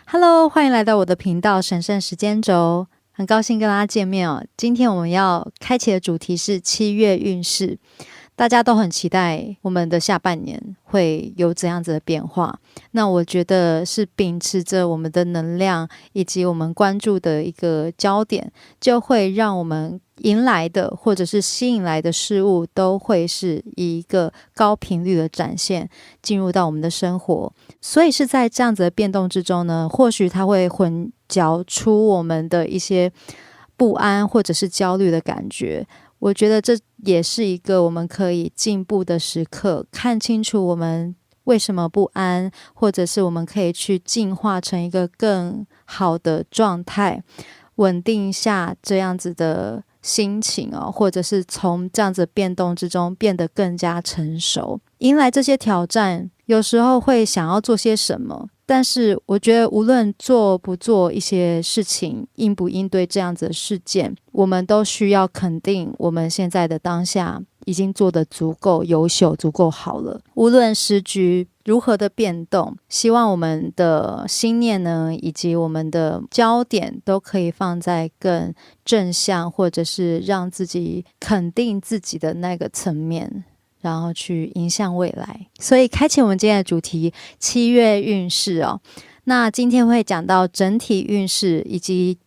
Hello，欢迎来到我的频道神圣时间轴，很高兴跟大家见面哦。今天我们要开启的主题是7月运势，大家都很期待我们的下半年会有怎样子的变化。那我觉得是秉持着我们的能量以及我们关注的一个焦点，就会让我们迎来的或者是吸引来的事物都会是以一个高频率的展现进入到我们的生活。所以是在这样子的变动之中呢，或许它会混淆出我们的一些不安或者是焦虑的感觉。我觉得这也是一个我们可以进步的时刻，看清楚我们为什么不安，或者是我们可以去进化成一个更好的状态，稳定下这样子的心情哦，或者是从这样子变动之中变得更加成熟。迎来这些挑战，有时候会想要做些什么，但是我觉得无论做不做一些事情，应不应对这样子的事件，我们都需要肯定我们现在的当下已经做得足够优秀，足够好了。无论时局如何的变动，希望我们的心念呢，以及我们的焦点都可以放在更正向，或者是让自己肯定自己的那个层面，然后去迎向未来。所以开启我们今天的主题7月运势哦。那今天会讲到整体运势，以及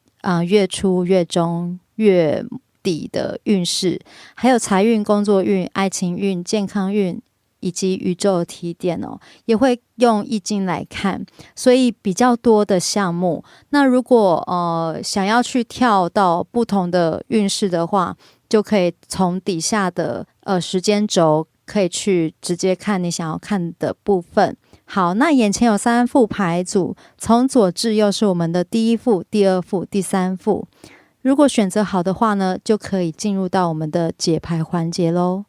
月初、月中、月底的运势，还有财运、工作运、爱情运、健康运，以及宇宙的提点哦，也会用易经来看，所以比较多的项目。那如果想要去跳到不同的运势的话，就可以从底下的时间轴可以去直接看你想要看的部分。好，那眼前有3副牌组，从左至右是我们的第1副、第2副、第3副。如果选择好的话呢，就可以进入到我们的解牌环节咯。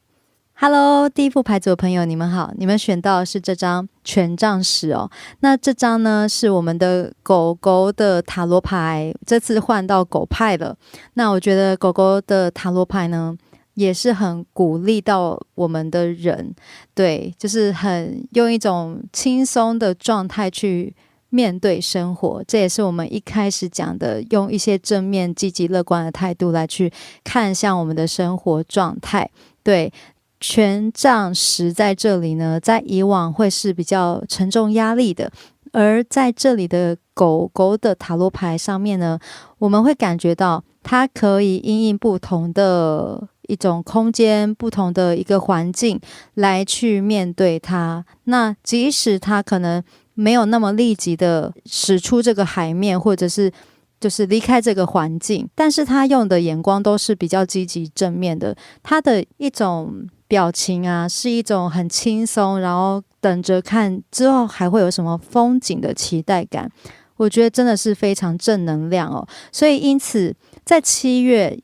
Hello， 第1副牌组的朋友，你们好，你们选到的是这张权杖10哦。那这张呢是我们的狗狗的塔罗牌，这次换到狗派了。那我觉得狗狗的塔罗牌呢，也是很鼓励到我们的人，对，就是很用一种轻松的状态去面对生活。这也是我们一开始讲的，用一些正面、积极、乐观的态度来去看向我们的生活状态。对，权杖10在这里呢，在以往会是比较沉重压力的，而在这里的狗狗的塔罗牌上面呢，我们会感觉到它可以因应不同的一种空间，不同的一个环境来去面对它。那即使它可能没有那么立即的使出这个海面，或者是就是离开这个环境，但是他用的眼光都是比较积极正面的，他的一种表情啊，是一种很轻松，然后等着看之后还会有什么风景的期待感。我觉得真的是非常正能量哦。所以因此在7月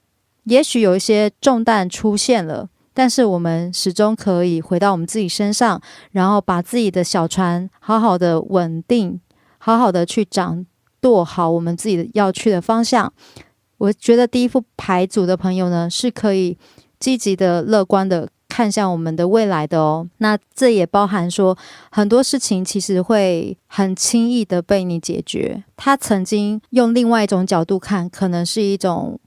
也许有一些重担出现了，但是我们始终可以回到我们自己身上，然后把自己的小船好好的稳定，好好的去掌舵好我们自己要去的方向。我觉得第1副牌组的朋友呢，是可以积极的、乐观的看向我们的未来的哦。那这也包含说，很多事情其实会很轻易的被你解决。他曾经用另外一种角度看，可能是一种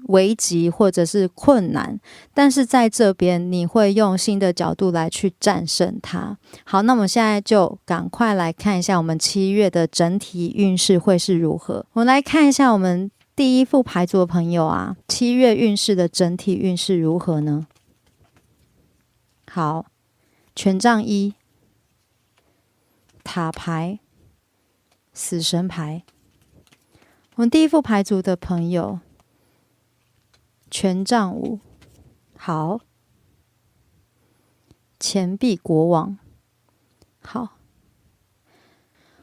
危急或者是困难，但是在这边你会用新的角度来去战胜它。好，那我们现在就赶快来看一下我们7月的整体运势会是如何。我们来看一下我们第1副牌组的朋友啊，7月运势的整体运势如何呢？好，权杖1、塔牌、死神牌。我们第1副牌组的朋友，权杖5，好，钱币国王，好。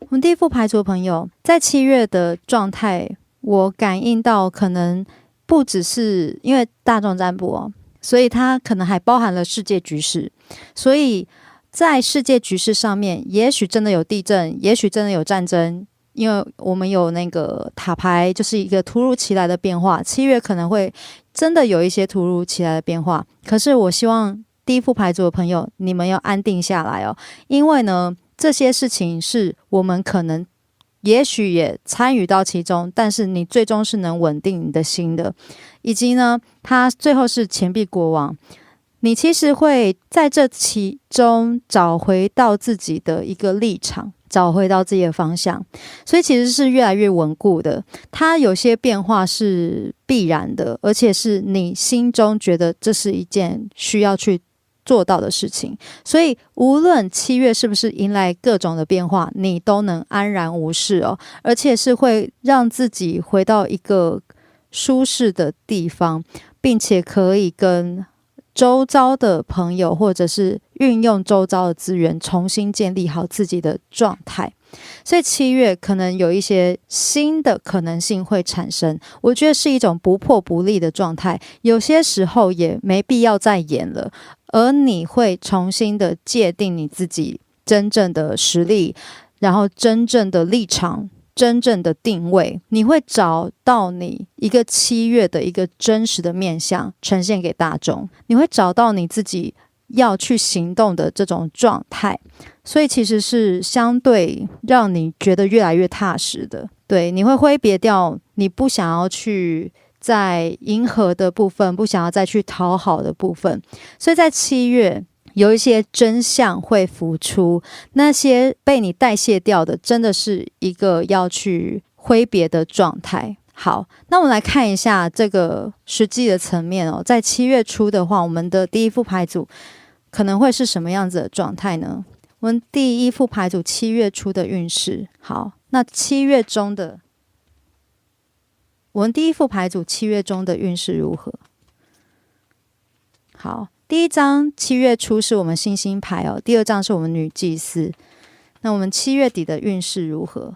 我们第1副牌组的朋友，在7月的状态，我感应到可能不只是因为大众占卜哦，所以它可能还包含了世界局势。所以在世界局势上面，也许真的有地震，也许真的有战争，因为我们有那个塔牌，就是一个突如其来的变化。7月可能会真的有一些突如其来的变化，可是我希望第1副牌组的朋友，你们要安定下来哦，因为呢，这些事情是我们可能也许也参与到其中，但是你最终是能稳定你的心的。以及呢，他最后是钱币国王，你其实会在这其中找回到自己的一个立场，找回到自己的方向，所以其实是越来越稳固的。它有些变化是必然的，而且是你心中觉得这是一件需要去做到的事情。所以无论7月是不是迎来各种的变化，你都能安然无事哦，而且是会让自己回到一个舒适的地方，并且可以跟周遭的朋友或者是运用周遭的资源重新建立好自己的状态。所以7月可能有一些新的可能性会产生，我觉得是一种不破不立的状态，有些时候也没必要再演了，而你会重新的界定你自己真正的实力，然后真正的立场，真正的定位，你会找到你一个7月的一个真实的面向呈现给大众，你会找到你自己要去行动的这种状态，所以其实是相对让你觉得越来越踏实的。对，你会挥别掉你不想要去在迎合的部分，不想要再去讨好的部分，所以在7月有一些真相会浮出，那些被你代谢掉的，真的是一个要去挥别的状态。好，那我们来看一下这个实际的层面哦。在7月初的话，我们的第一副牌组可能会是什么样子的状态呢？我们第一副牌组7月初的运势。好，那7月中的，我们第一副牌组7月中的运势如何？好，第一张7月初是我们星星牌哦，第二张是我们女祭司。那我们7月底的运势如何？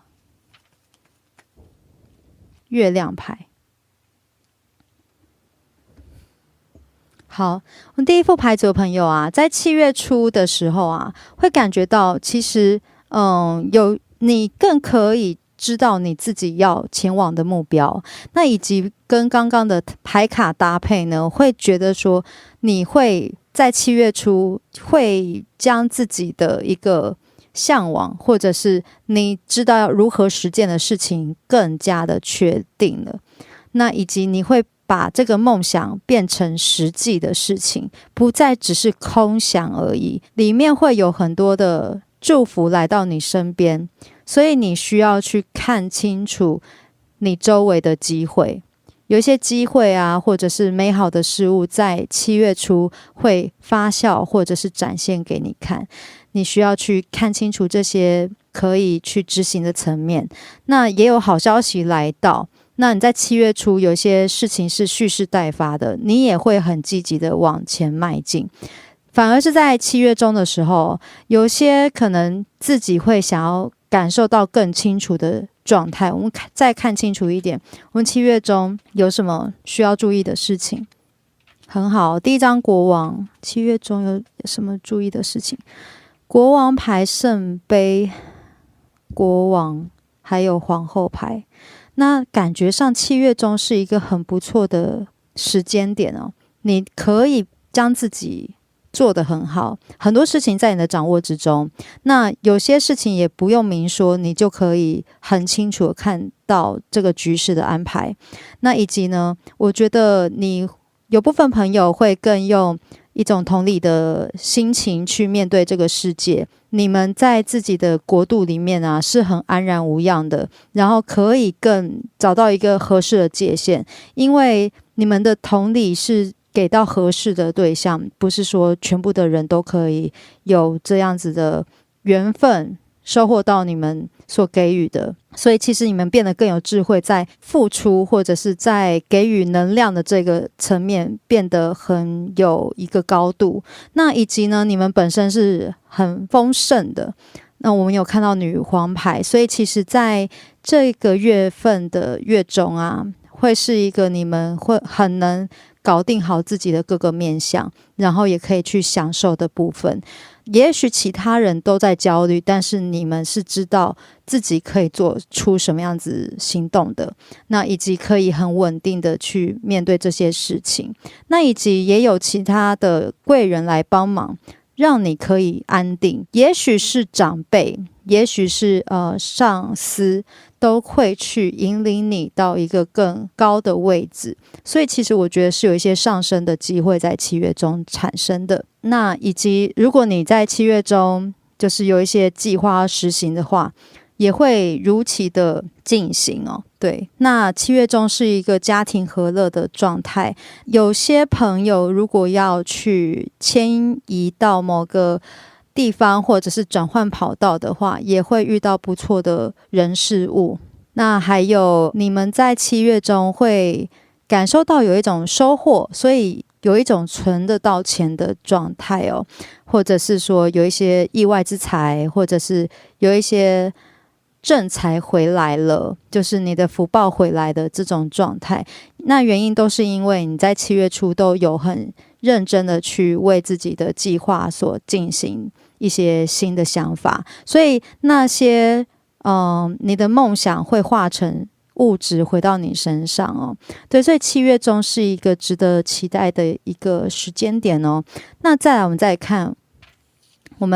月亮牌。好，我们第一副牌组的朋友啊，在7月初的时候啊，会感觉到其实有你更可以知道你自己要前往的目标，那以及跟刚刚的牌卡搭配呢，会觉得说你会在7月初会将自己的一个向往，或者是你知道要如何实践的事情更加的确定了，那以及你会把这个梦想变成实际的事情，不再只是空想而已，里面会有很多的祝福来到你身边，所以你需要去看清楚你周围的机会，有一些机会啊，或者是美好的事物在7月初会发酵，或者是展现给你看，你需要去看清楚这些可以去执行的层面。那也有好消息来到，那你在7月初有些事情是蓄势待发的，你也会很积极的往前迈进。反而是在7月中的时候，有些可能自己会想要感受到更清楚的状态。我们再看清楚一点，我们7月中有什么需要注意的事情？很好，第一张国王，7月中有什么注意的事情？国王牌、圣杯、国王，还有皇后牌。那感觉上7月中是一个很不错的时间点哦，你可以将自己做得很好，很多事情在你的掌握之中，那有些事情也不用明说，你就可以很清楚地看到这个局势的安排。那以及呢，我觉得你有部分朋友会更用一种同理的心情去面对这个世界，你们在自己的国度里面啊是很安然无恙的，然后可以更找到一个合适的界限，因为你们的同理是给到合适的对象，不是说全部的人都可以有这样子的缘分收获到你们所给予的，所以其实你们变得更有智慧，在付出或者是在给予能量的这个层面变得很有一个高度。那以及呢，你们本身是很丰盛的，那我们有看到女皇牌，所以其实在这个月份的月中啊，会是一个你们会很能搞定好自己的各个面向，然后也可以去享受的部分。也许其他人都在焦虑，但是你们是知道自己可以做出什么样子行动的，那以及可以很稳定的去面对这些事情，那以及也有其他的贵人来帮忙，让你可以安定。也许是长辈，也许是上司都会去引领你到一个更高的位置，所以其实我觉得是有一些上升的机会在7月中产生的。那以及如果你在7月中就是有一些计划实行的话，也会如期的进行哦。对，那7月中是一个家庭和乐的状态，有些朋友如果要去迁移到某个地方或者是转换跑道的话，也会遇到不错的人事物。那还有你们在7月中会感受到有一种收获，所以有一种存得到钱的状态哦，或者是说有一些意外之财，或者是有一些正财回来了，就是你的福报回来的这种状态。那原因都是因为你在7月初都有很认真的去为自己的计划所进行一些新的想法，所以那些你的梦想会化成物质回到你身上哦。对，所以7月中是一个值得期待的一个时间点哦。那再来我们再看我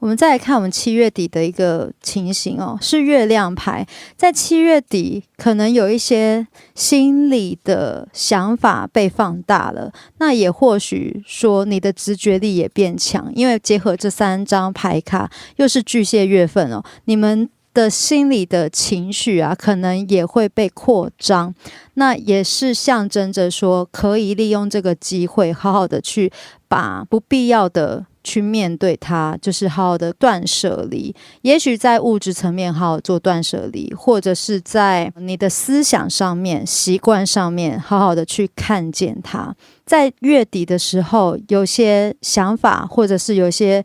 们再来看我们7月底的一个情形哦，是月亮牌。在7月底可能有一些心理的想法被放大了，那也或许说你的直觉力也变强，因为结合这3张牌卡又是巨蟹月份哦，你们的心理的情绪啊可能也会被扩张，那也是象征着说可以利用这个机会好好的去把不必要的去面对它，就是好好的断舍离，也许在物质层面好好做断舍离，或者是在你的思想上面习惯上面好好的去看见它。在月底的时候有些想法或者是有些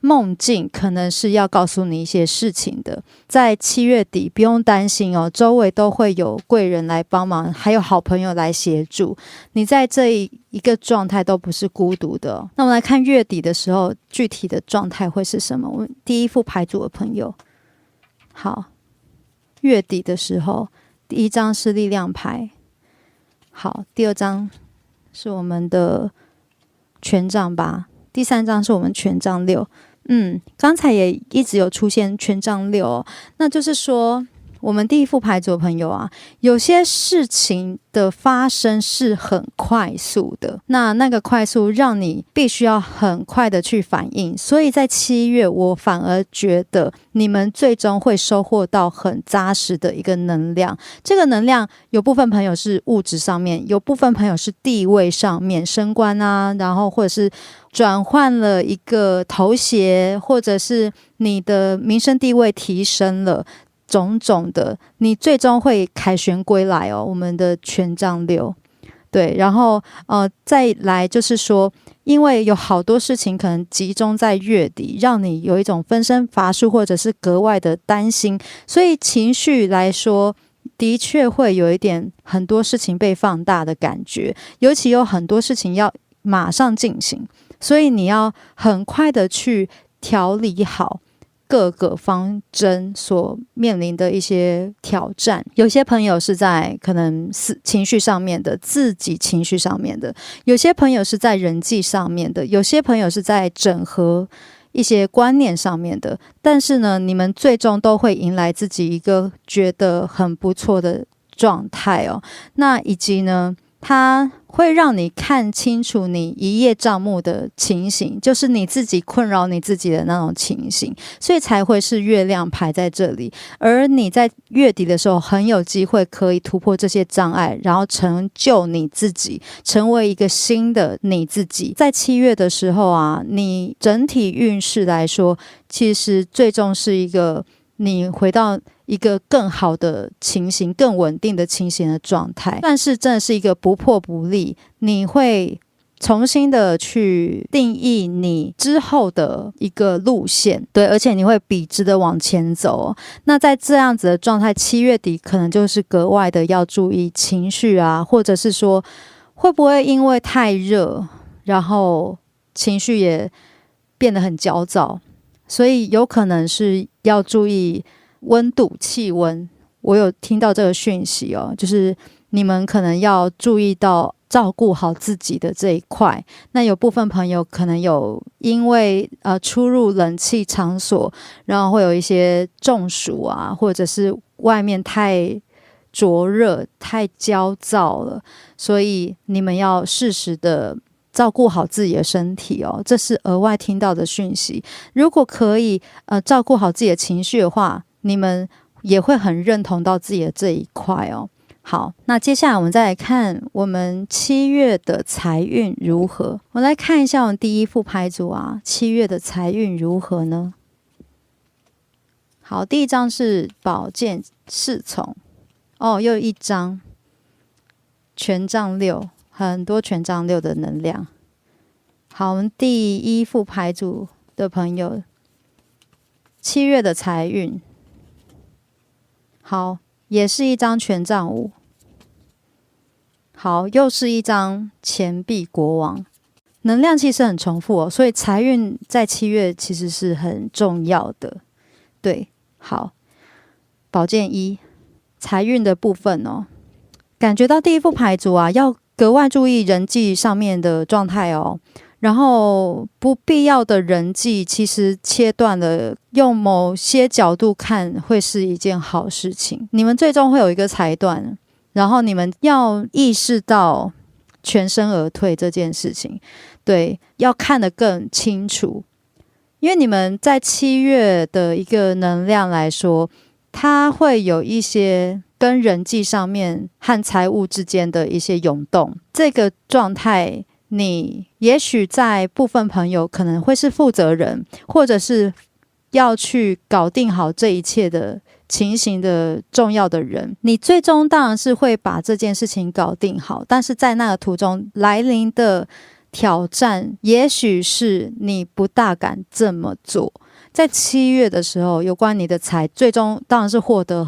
梦境可能是要告诉你一些事情的。在7月底不用担心哦，周围都会有贵人来帮忙，还有好朋友来协助你，在这一个状态都不是孤独的哦。那我们来看月底的时候具体的状态会是什么。我们第一副牌组的朋友，好，月底的时候第一张是力量牌，好，第二张是我们的权杖8，第3张是我们权杖6。刚才也一直有出现权杖6哦，那就是说我们第一副牌组的朋友啊，有些事情的发生是很快速的，那个快速让你必须要很快的去反应，所以在7月我反而觉得你们最终会收获到很扎实的一个能量。这个能量有部分朋友是物质上面，有部分朋友是地位上面，升官啊，然后或者是转换了一个头衔，或者是你的名声地位提升了，种种的，你最终会凯旋归来哦。我们的权杖6，对，然后再来就是说，因为有好多事情可能集中在月底，让你有一种分身乏术，或者是格外的担心，所以情绪来说的确会有一点很多事情被放大的感觉，尤其有很多事情要马上进行，所以你要很快的去调理好各个方针所面临的一些挑战。有些朋友是在可能情绪上面的，自己情绪上面的，有些朋友是在人际上面的，有些朋友是在整合一些观念上面的，但是呢，你们最终都会迎来自己一个觉得很不错的状态哦。那以及呢，它会让你看清楚你一叶障目的情形，就是你自己困扰你自己的那种情形，所以才会是月亮牌在这里。而你在月底的时候很有机会可以突破这些障碍，然后成就你自己，成为一个新的你自己。在7月的时候啊，你整体运势来说，其实最终是一个你回到一个更好的情形，更稳定的情形的状态，但是真的是一个不破不立，你会重新的去定义你之后的一个路线，对，而且你会笔直的往前走。那在这样子的状态，7月底可能就是格外的要注意情绪啊，或者是说会不会因为太热，然后情绪也变得很焦躁，所以有可能是要注意温度气温。我有听到这个讯息哦，就是你们可能要注意到照顾好自己的这一块。那有部分朋友可能有因为出入冷气场所，然后会有一些中暑啊，或者是外面太灼热、太焦躁了，所以你们要适时的照顾好自己的身体哦，这是额外听到的讯息。如果可以照顾好自己的情绪的话，你们也会很认同到自己的这一块哦。好，那接下来我们再来看我们7月的财运如何。我来看一下我们第一副牌组啊，7月的财运如何呢？好，第一张是宝剑侍从，又有一张权杖6，很多权杖6的能量。好，我们第一副牌组的朋友，7月的财运，好，也是一张权杖5。好，又是一张钱币国王，能量其实很重复哦，所以财运在7月其实是很重要的。对，好，宝剑1，财运的部分哦，感觉到第一副牌组啊，要格外注意人际上面的状态哦。然后不必要的人际，其实切断了，用某些角度看会是一件好事情。你们最终会有一个裁断，然后你们要意识到全身而退这件事情，对，要看得更清楚。因为你们在7月的一个能量来说，它会有一些跟人际上面和财务之间的一些涌动，这个状态你也许在部分朋友可能会是负责人，或者是要去搞定好这一切的情形的重要的人，你最终当然是会把这件事情搞定好，但是在那个途中来临的挑战，也许是你不大敢这么做。在7月的时候，有关你的财，最终当然是获得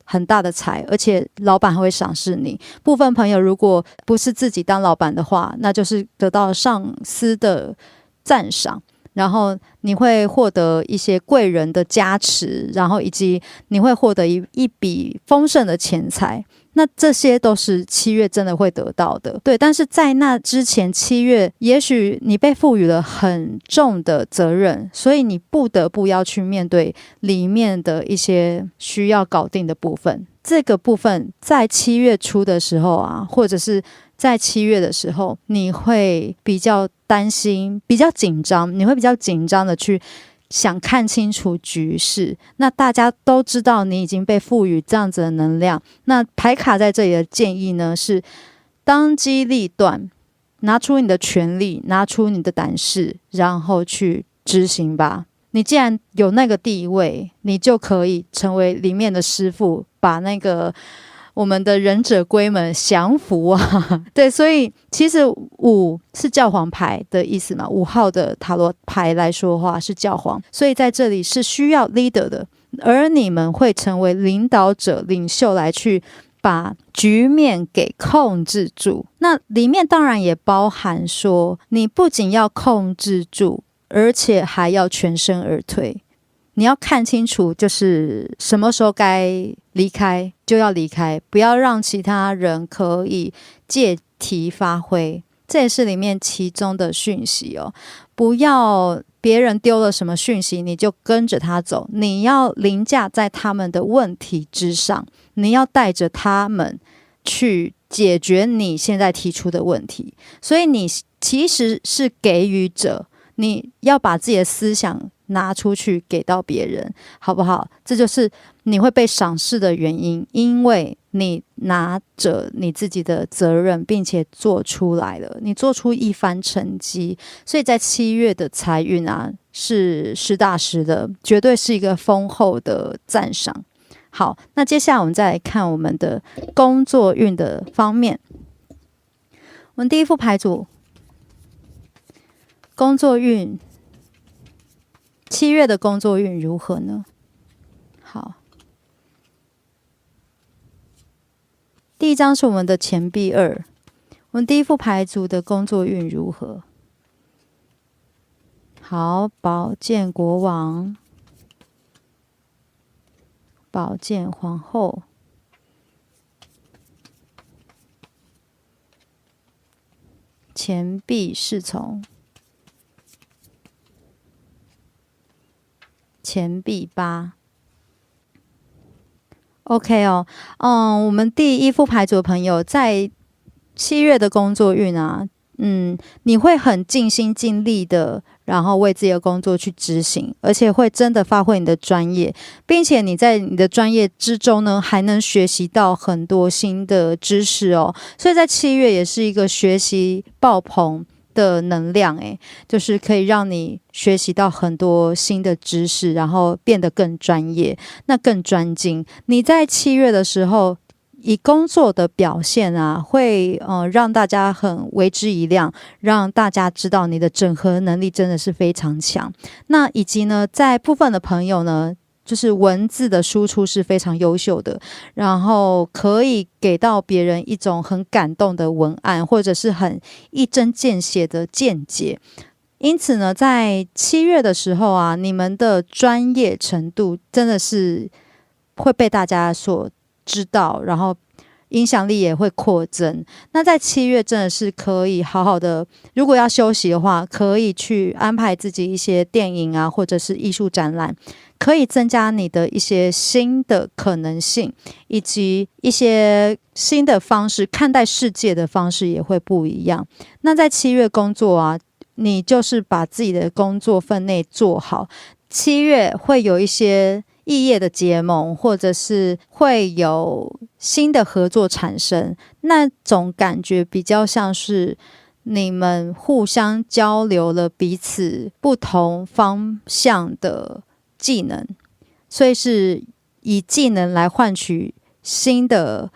很大的财，而且老板还会赏识你。部分朋友如果不是自己当老板的话，那就是得到上司的赞赏，然后你会获得一些贵人的加持，然后以及你会获得一笔丰盛的钱财。那这些都是7月真的会得到的，对。但是在那之前，7月也许你被赋予了很重的责任，所以你不得不要去面对里面的一些需要搞定的部分。这个部分在7月初的时候啊，或者是在7月的时候，你会比较担心，比较紧张，你会比较紧张的去想看清楚局势。那大家都知道你已经被赋予这样子的能量，那牌卡在这里的建议呢是当机立断，拿出你的权利，拿出你的胆识，然后去执行吧。你既然有那个地位，你就可以成为里面的师傅，把那个我们的忍者龟们降服啊。对，所以其实5是教皇牌的意思嘛，5号的塔罗牌来说的话是教皇，所以在这里是需要 leader 的，而你们会成为领导者、领袖来去把局面给控制住。那里面当然也包含说，你不仅要控制住，而且还要全身而退。你要看清楚，就是什么时候该离开就要离开，不要让其他人可以借题发挥。这也是里面其中的讯息哦。不要别人丢了什么讯息你就跟着他走，你要凌驾在他们的问题之上，你要带着他们去解决你现在提出的问题。所以你其实是给予者，你要把自己的思想拿出去给到别人，好不好？这就是你会被赏识的原因，因为你拿着你自己的责任，并且做出来了，你做出一番成绩。所以在7月的财运啊，是实打实的，绝对是一个丰厚的赞赏。好，那接下来我们再来看我们的工作运的方面。我们第一副牌组，工作运，7月的工作运如何呢？好，第一张是我们的钱币2，我们第一副牌组的工作运如何？好，宝剑国王，宝剑皇后，钱币侍从，钱币八。OK 哦，我们第一副牌组的朋友在7月的工作运啊，你会很尽心尽力的，然后为自己的工作去执行，而且会真的发挥你的专业，并且你在你的专业之中呢，还能学习到很多新的知识哦。所以在7月也是一个学习爆棚的能量，就是可以让你学习到很多新的知识，然后变得更专业，那更专精。你在7月的时候，以工作的表现啊，会让大家很为之一亮，让大家知道你的整合能力真的是非常强。那以及呢，在部分的朋友呢，就是文字的输出是非常优秀的，然后可以给到别人一种很感动的文案，或者是很一针见血的见解。因此呢，在7月的时候啊，你们的专业程度真的是会被大家所知道，然后影响力也会扩增。那在7月真的是可以好好的，如果要休息的话，可以去安排自己一些电影啊，或者是艺术展览，可以增加你的一些新的可能性，以及一些新的方式看待世界的方式也会不一样。那在7月工作啊，你就是把自己的工作分内做好。7月会有一些异业的结盟，或者是会有新的合作产生，那种感觉比较像是你们互相交流了彼此不同方向的技能，所以是以技能来换取新的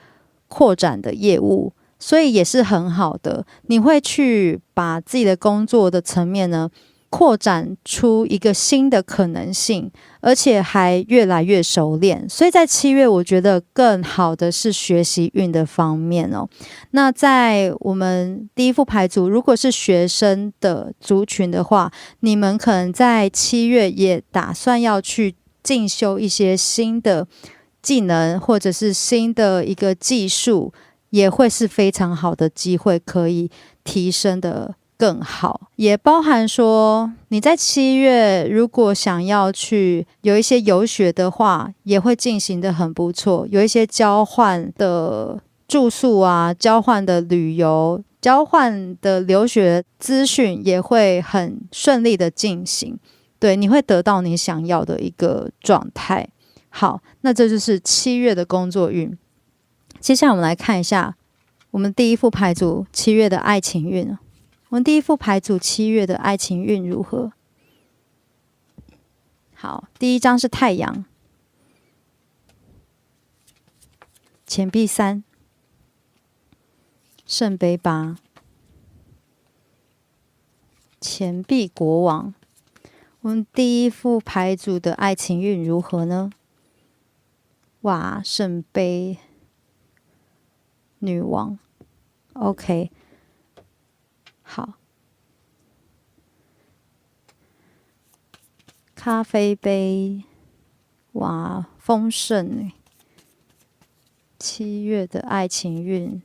扩展的业务，所以也是很好的。你会去把自己的工作的层面呢，扩展出一个新的可能性，而且还越来越熟练。所以在7月，我觉得更好的是学习运的方面哦。那在我们第一副牌组，如果是学生的族群的话，你们可能在7月也打算要去进修一些新的技能，或者是新的一个技术，也会是非常好的机会，可以提升的更好。也包含说你在7月如果想要去有一些游学的话，也会进行的很不错，有一些交换的住宿啊，交换的旅游，交换的留学资讯也会很顺利的进行。对，你会得到你想要的一个状态。好，那这就是7月的工作运。接下来我们来看一下我们第一副牌组7月的爱情运。我们第一副牌组7月的爱情运如何？好，第一张是太阳，钱币3，圣杯8，钱币国王。我们第一副牌组的爱情运如何呢？哇，圣杯女王 OK， 好，咖啡杯，哇，丰盛7月的爱情运，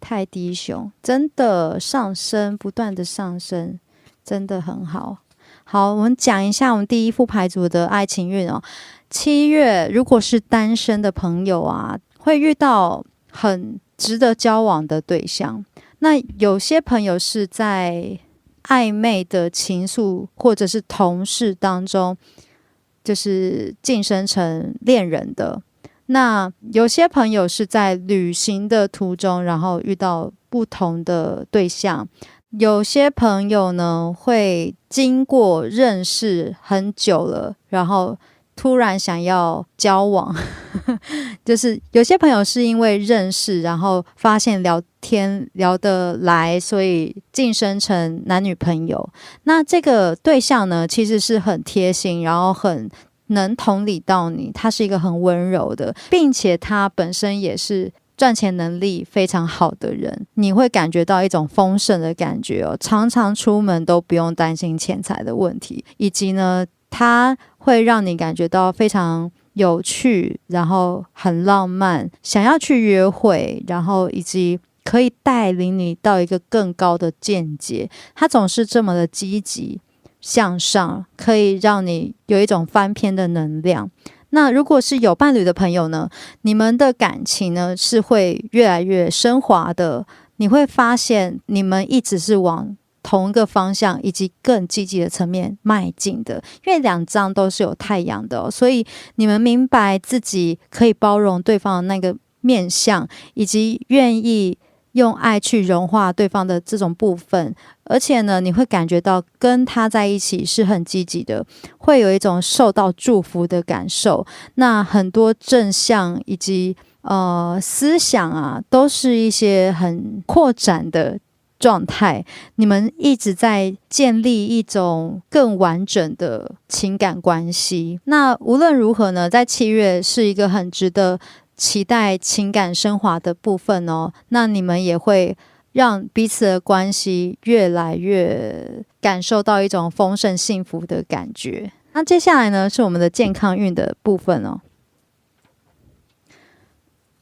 泰迪熊真的上升，不断的上升，真的很好。好，我们讲一下我们第一副牌组的爱情运哦。7月如果是单身的朋友啊，会遇到很值得交往的对象。那有些朋友是在暧昧的情愫或者是同事当中，就是晋升成恋人的。那有些朋友是在旅行的途中，然后遇到不同的对象。有些朋友呢，会经过认识很久了，然后突然想要交往就是有些朋友是因为认识，然后发现聊天聊得来，所以晋升成男女朋友。那这个对象呢，其实是很贴心，然后很能同理到你，他是一个很温柔的，并且他本身也是赚钱能力非常好的人，你会感觉到一种丰盛的感觉哦，常常出门都不用担心钱财的问题，以及呢，它会让你感觉到非常有趣，然后很浪漫，想要去约会，然后以及可以带领你到一个更高的见解，他总是这么的积极向上，可以让你有一种翻篇的能量。那如果是有伴侣的朋友呢，你们的感情呢是会越来越升华的，你会发现你们一直是往同一个方向以及更积极的层面迈进的，因为两张都是有太阳的所以你们明白自己可以包容对方的那个面向，以及愿意用爱去融化对方的这种部分，而且呢，你会感觉到跟他在一起是很积极的，会有一种受到祝福的感受。那很多正向以及思想啊，都是一些很扩展的状态，你们一直在建立一种更完整的情感关系。那无论如何呢，在7月是一个很值得期待情感升华的部分那你们也会让彼此的关系越来越感受到一种丰盛幸福的感觉。那接下来呢，是我们的健康运的部分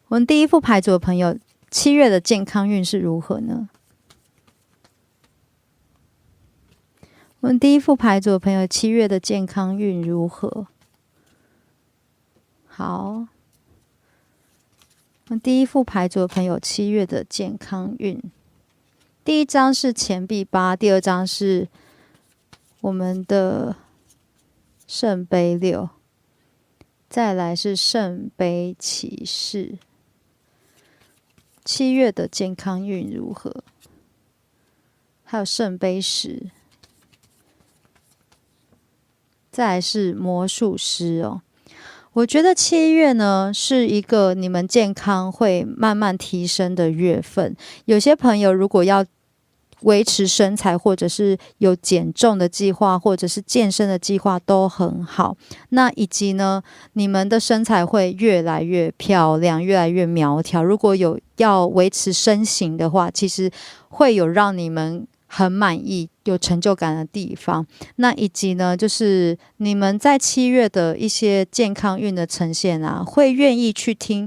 我们第一副牌组的朋友7月的健康运是如何呢？我们第一副牌组的朋友7月的健康运如何？好，我们第一副牌组的朋友7月的健康运，第一张是钱币8，第二张是我们的圣杯6，再来是圣杯骑士。7月的健康运如何？还有圣杯10，再来是魔术师我觉得7月呢是一个你们健康会慢慢提升的月份。有些朋友如果要维持身材，或者是有减重的计划，或者是健身的计划都很好。那以及呢，你们的身材会越来越漂亮，越来越苗条。如果有要维持身形的话，其实会有让你们很满意、有成就感的地方。那以及呢，就是你们在7月的一些健康运的呈现啊，会愿意去听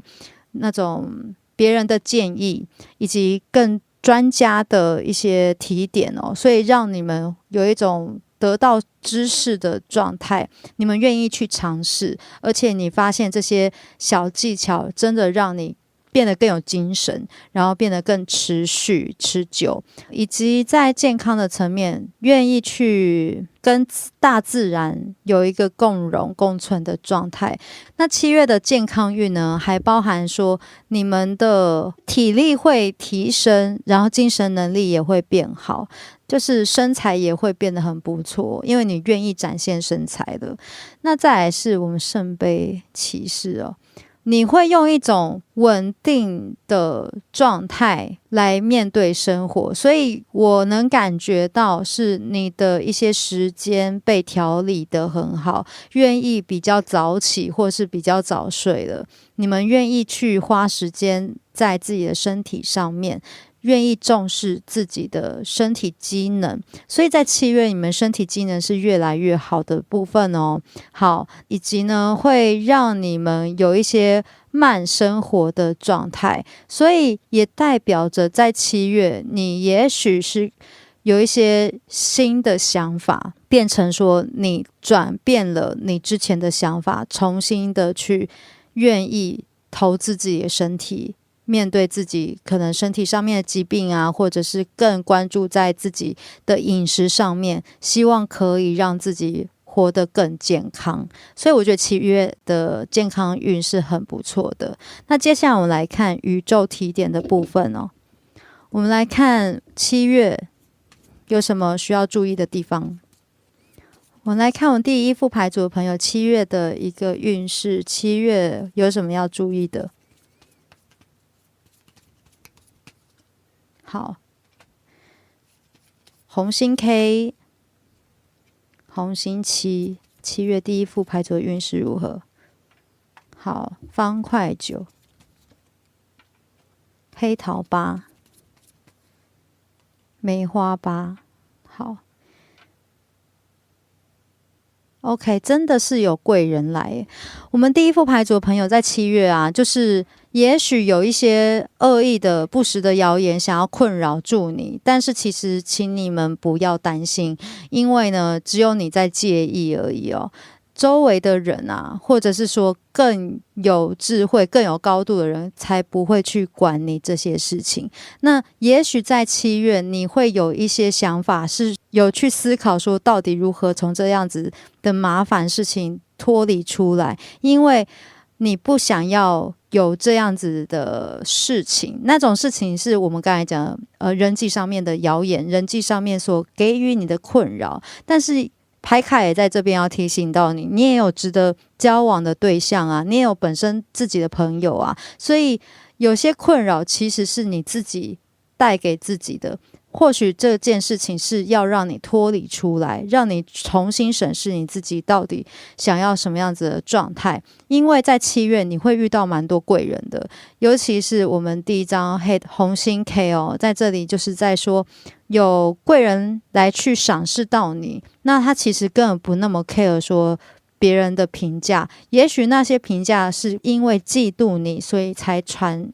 那种别人的建议，以及更专家的一些提点所以让你们有一种得到知识的状态，你们愿意去尝试，而且你发现这些小技巧真的让你变得更有精神，然后变得更持续持久，以及在健康的层面愿意去跟大自然有一个共荣共存的状态。那7月的健康运呢，还包含说你们的体力会提升，然后精神能力也会变好，就是身材也会变得很不错，因为你愿意展现身材了。那再来是我们圣杯骑士你会用一种稳定的状态来面对生活，所以我能感觉到是你的一些时间被调理得很好，愿意比较早起或是比较早睡了，你们愿意去花时间在自己的身体上面，愿意重视自己的身体机能，所以在7月你们身体机能是越来越好的部分好，以及呢会让你们有一些慢生活的状态，所以也代表着在7月你也许是有一些新的想法，变成说你转变了你之前的想法，重新的去愿意投资自己的身体，面对自己可能身体上面的疾病啊，或者是更关注在自己的饮食上面，希望可以让自己活得更健康。所以我觉得7月的健康运是很不错的。那接下来我们来看宇宙提点的部分我们来看7月有什么需要注意的地方。我们来看我们第一副牌组的朋友7月的一个运势，7月有什么要注意的？好，红心 K， 红心7月第一副牌组的运势如何？好，方块9，黑桃8，梅花8。好 OK， 真的是有贵人来。我们第一副牌组的朋友在7月啊，就是也许有一些恶意的不实的谣言想要困扰住你，但是其实请你们不要担心，因为呢只有你在介意而已哦。周围的人啊，或者是说更有智慧更有高度的人才不会去管你这些事情。那也许在7月你会有一些想法，是有去思考说到底如何从这样子的麻烦事情脱离出来，因为你不想要有这样子的事情。那种事情是我们刚才讲人际上面的谣言，人际上面所给予你的困扰，但是牌卡也在这边要提醒到你，你也有值得交往的对象啊，你也有本身自己的朋友啊，所以有些困扰其实是你自己带给自己的。或许这件事情是要让你脱离出来，让你重新审视你自己到底想要什么样子的状态。因为在7月你会遇到蛮多贵人的，尤其是我们第一张黑红心 K 哦，在这里就是在说有贵人来去赏识到你，那他其实根本不那么 care 说别人的评价，也许那些评价是因为嫉妒你，所以才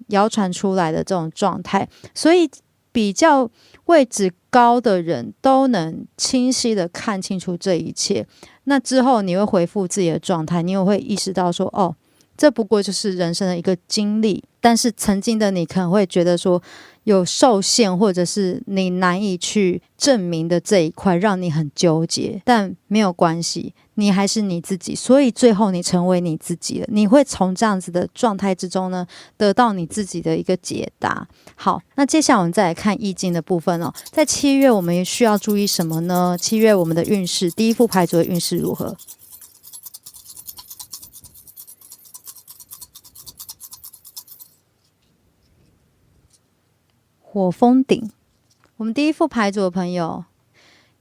谣传出来的这种状态。所以比较位置高的人都能清晰的看清楚这一切，那之后你会恢复自己的状态，你也会意识到说，哦，这不过就是人生的一个经历。但是曾经的你可能会觉得说有受限，或者是你难以去证明的这一块让你很纠结，但没有关系，你还是你自己，所以最后你成为你自己了，你会从这样子的状态之中呢得到你自己的一个解答。好，那接下来我们再来看易经的部分哦。在7月我们需要注意什么呢？7月我们的运势，第一副牌组的运势如何？火风鼎。我们第一副牌组的朋友，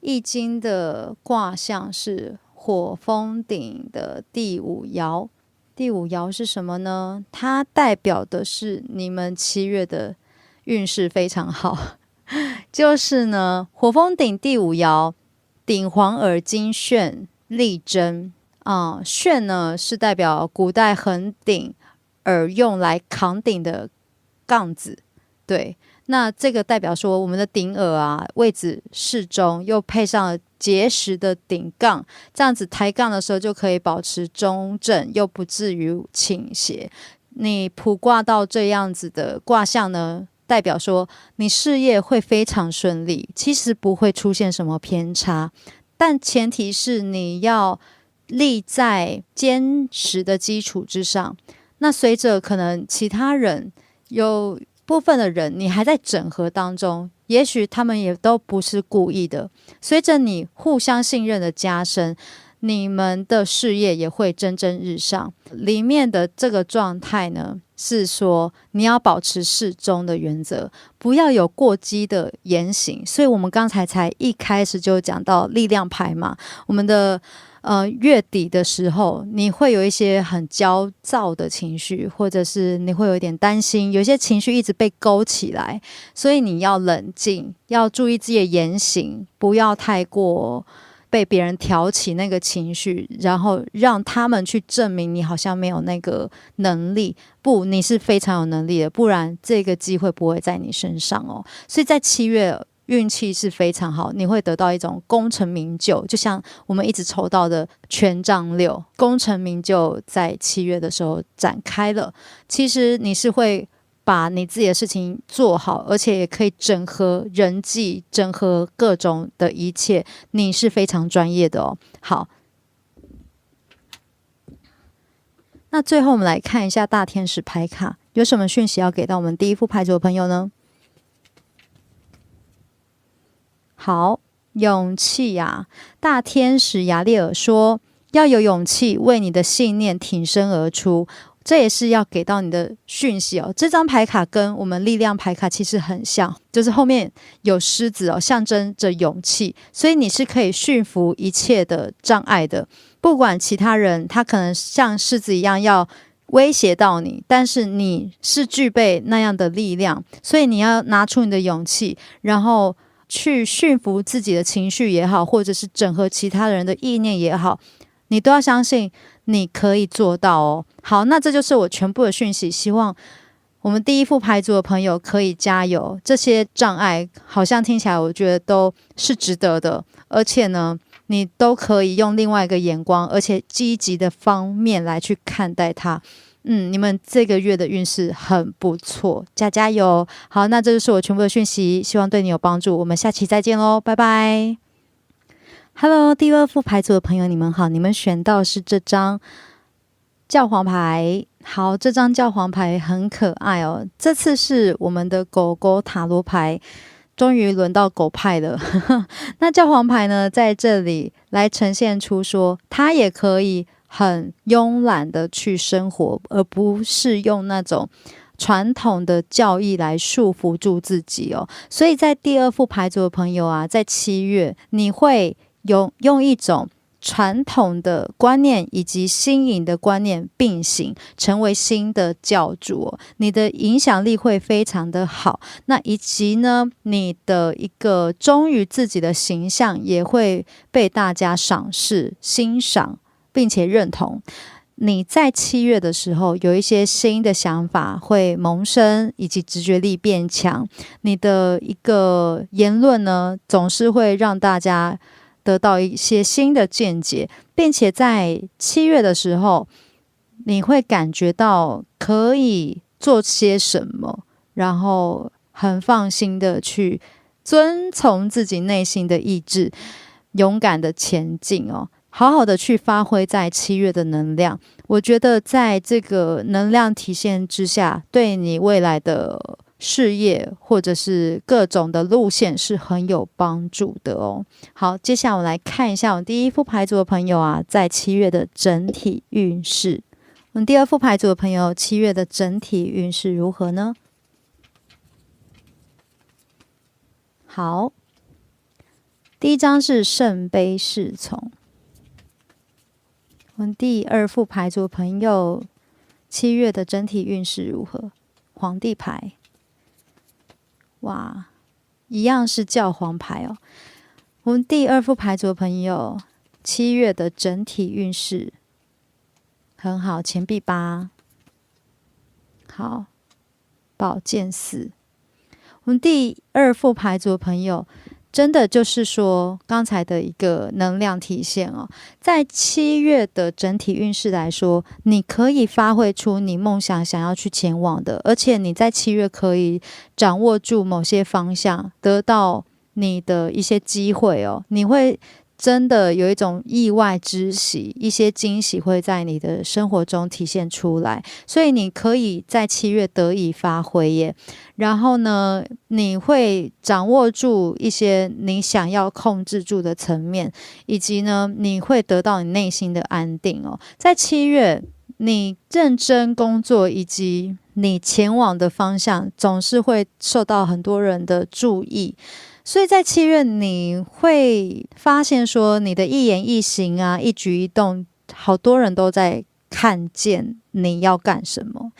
易经的卦象是火风鼎的第5爻。第5爻是什么呢？它代表的是你们7月的运势非常好。就是呢，火风鼎第5爻，鼎黄耳金铉力争。铉呢是代表古代横鼎而用来扛鼎的杠子，对。那这个代表说我们的鼎耳啊位置适中，又配上了结实的鼎杠，这样子抬杠的时候就可以保持中正，又不至于倾斜。你卜卦到这样子的卦象呢，代表说你事业会非常顺利，其实不会出现什么偏差，但前提是你要立在坚实的基础之上。那随着可能其他人有部分的人你还在整合当中，也许他们也都不是故意的，随着你互相信任的加深，你们的事业也会蒸蒸日上。里面的这个状态呢，是说你要保持适中的原则，不要有过激的言行。所以我们刚才一开始就讲到力量牌嘛，我们的月底的时候你会有一些很焦躁的情绪，或者是你会有一点担心，有些情绪一直被勾起来，所以你要冷静，要注意自己的言行，不要太过被别人挑起那个情绪，然后让他们去证明你好像没有那个能力。不，你是非常有能力的，不然这个机会不会在你身上哦。所以在7月运气是非常好，你会得到一种功成名就，就像我们一直抽到的权杖6，功成名就在7月的时候展开了。其实你是会把你自己的事情做好，而且也可以整合人际，整合各种的一切，你是非常专业的哦。好，那最后我们来看一下大天使牌卡有什么讯息要给到我们第一副牌组的朋友呢？好，勇气啊，大天使亚列尔说要有勇气为你的信念挺身而出，这也是要给到你的讯息哦。这张牌卡跟我们力量牌卡其实很像，就是后面有狮子哦，象征着勇气，所以你是可以驯服一切的障碍的。不管其他人他可能像狮子一样要威胁到你，但是你是具备那样的力量，所以你要拿出你的勇气，然后去驯服自己的情绪也好，或者是整合其他人的意念也好，你都要相信你可以做到哦。好，那这就是我全部的讯息，希望我们第一副牌组的朋友可以加油，这些障碍好像听起来我觉得都是值得的，而且呢你都可以用另外一个眼光而且积极的方面来去看待它。你们这个月的运势很不错，加油。好，那这就是我全部的讯息，希望对你有帮助，我们下期再见咯，拜拜。Hello， 第二副牌组的朋友你们好，你们选到是这张教皇牌。好，这张教皇牌很可爱哦，这次是我们的狗狗塔罗牌，终于轮到狗派了那教皇牌呢在这里来呈现出说它也可以很慵懒的去生活，而不是用那种传统的教义来束缚住自己哦。所以在第二副牌组的朋友啊，在7月你会用一种传统的观念以及新颖的观念并行，成为新的教主哦，你的影响力会非常的好。那以及呢，你的一个忠于自己的形象也会被大家赏识、欣赏，并且认同。你在7月的时候有一些新的想法会萌生，以及直觉力变强。你的一个言论呢，总是会让大家得到一些新的见解，并且在7月的时候你会感觉到可以做些什么，然后很放心的去遵从自己内心的意志，勇敢的前进哦，好好的去发挥在7月的能量。我觉得在这个能量体现之下，对你未来的事业或者是各种的路线是很有帮助的哦。好，接下来我们来看一下我们第一副牌组的朋友啊，在7月的整体运势。我们第二副牌组的朋友7月的整体运势如何呢？好，第一张是圣杯侍从。我们第二副牌组的朋友7月的整体运势如何？皇帝牌。哇，一样是教皇牌哦。我们第二副牌组的朋友7月的整体运势很好，钱币8。好，宝剑4。我们第二副牌组的朋友真的就是说刚才的一个能量体现哦，在7月的整体运势来说，你可以发挥出你梦想想要去前往的，而且你在7月可以掌握住某些方向，得到你的一些机会哦，你会真的有一种意外之喜，一些惊喜会在你的生活中体现出来，所以你可以在7月得以发挥耶。然后呢，你会掌握住一些你想要控制住的层面，以及呢，你会得到你内心的安定哦。在7月，你认真工作以及你前往的方向，总是会受到很多人的注意。所以在7月你会发现说你的一言一行啊，一举一动，好多人都在看见你要干什么。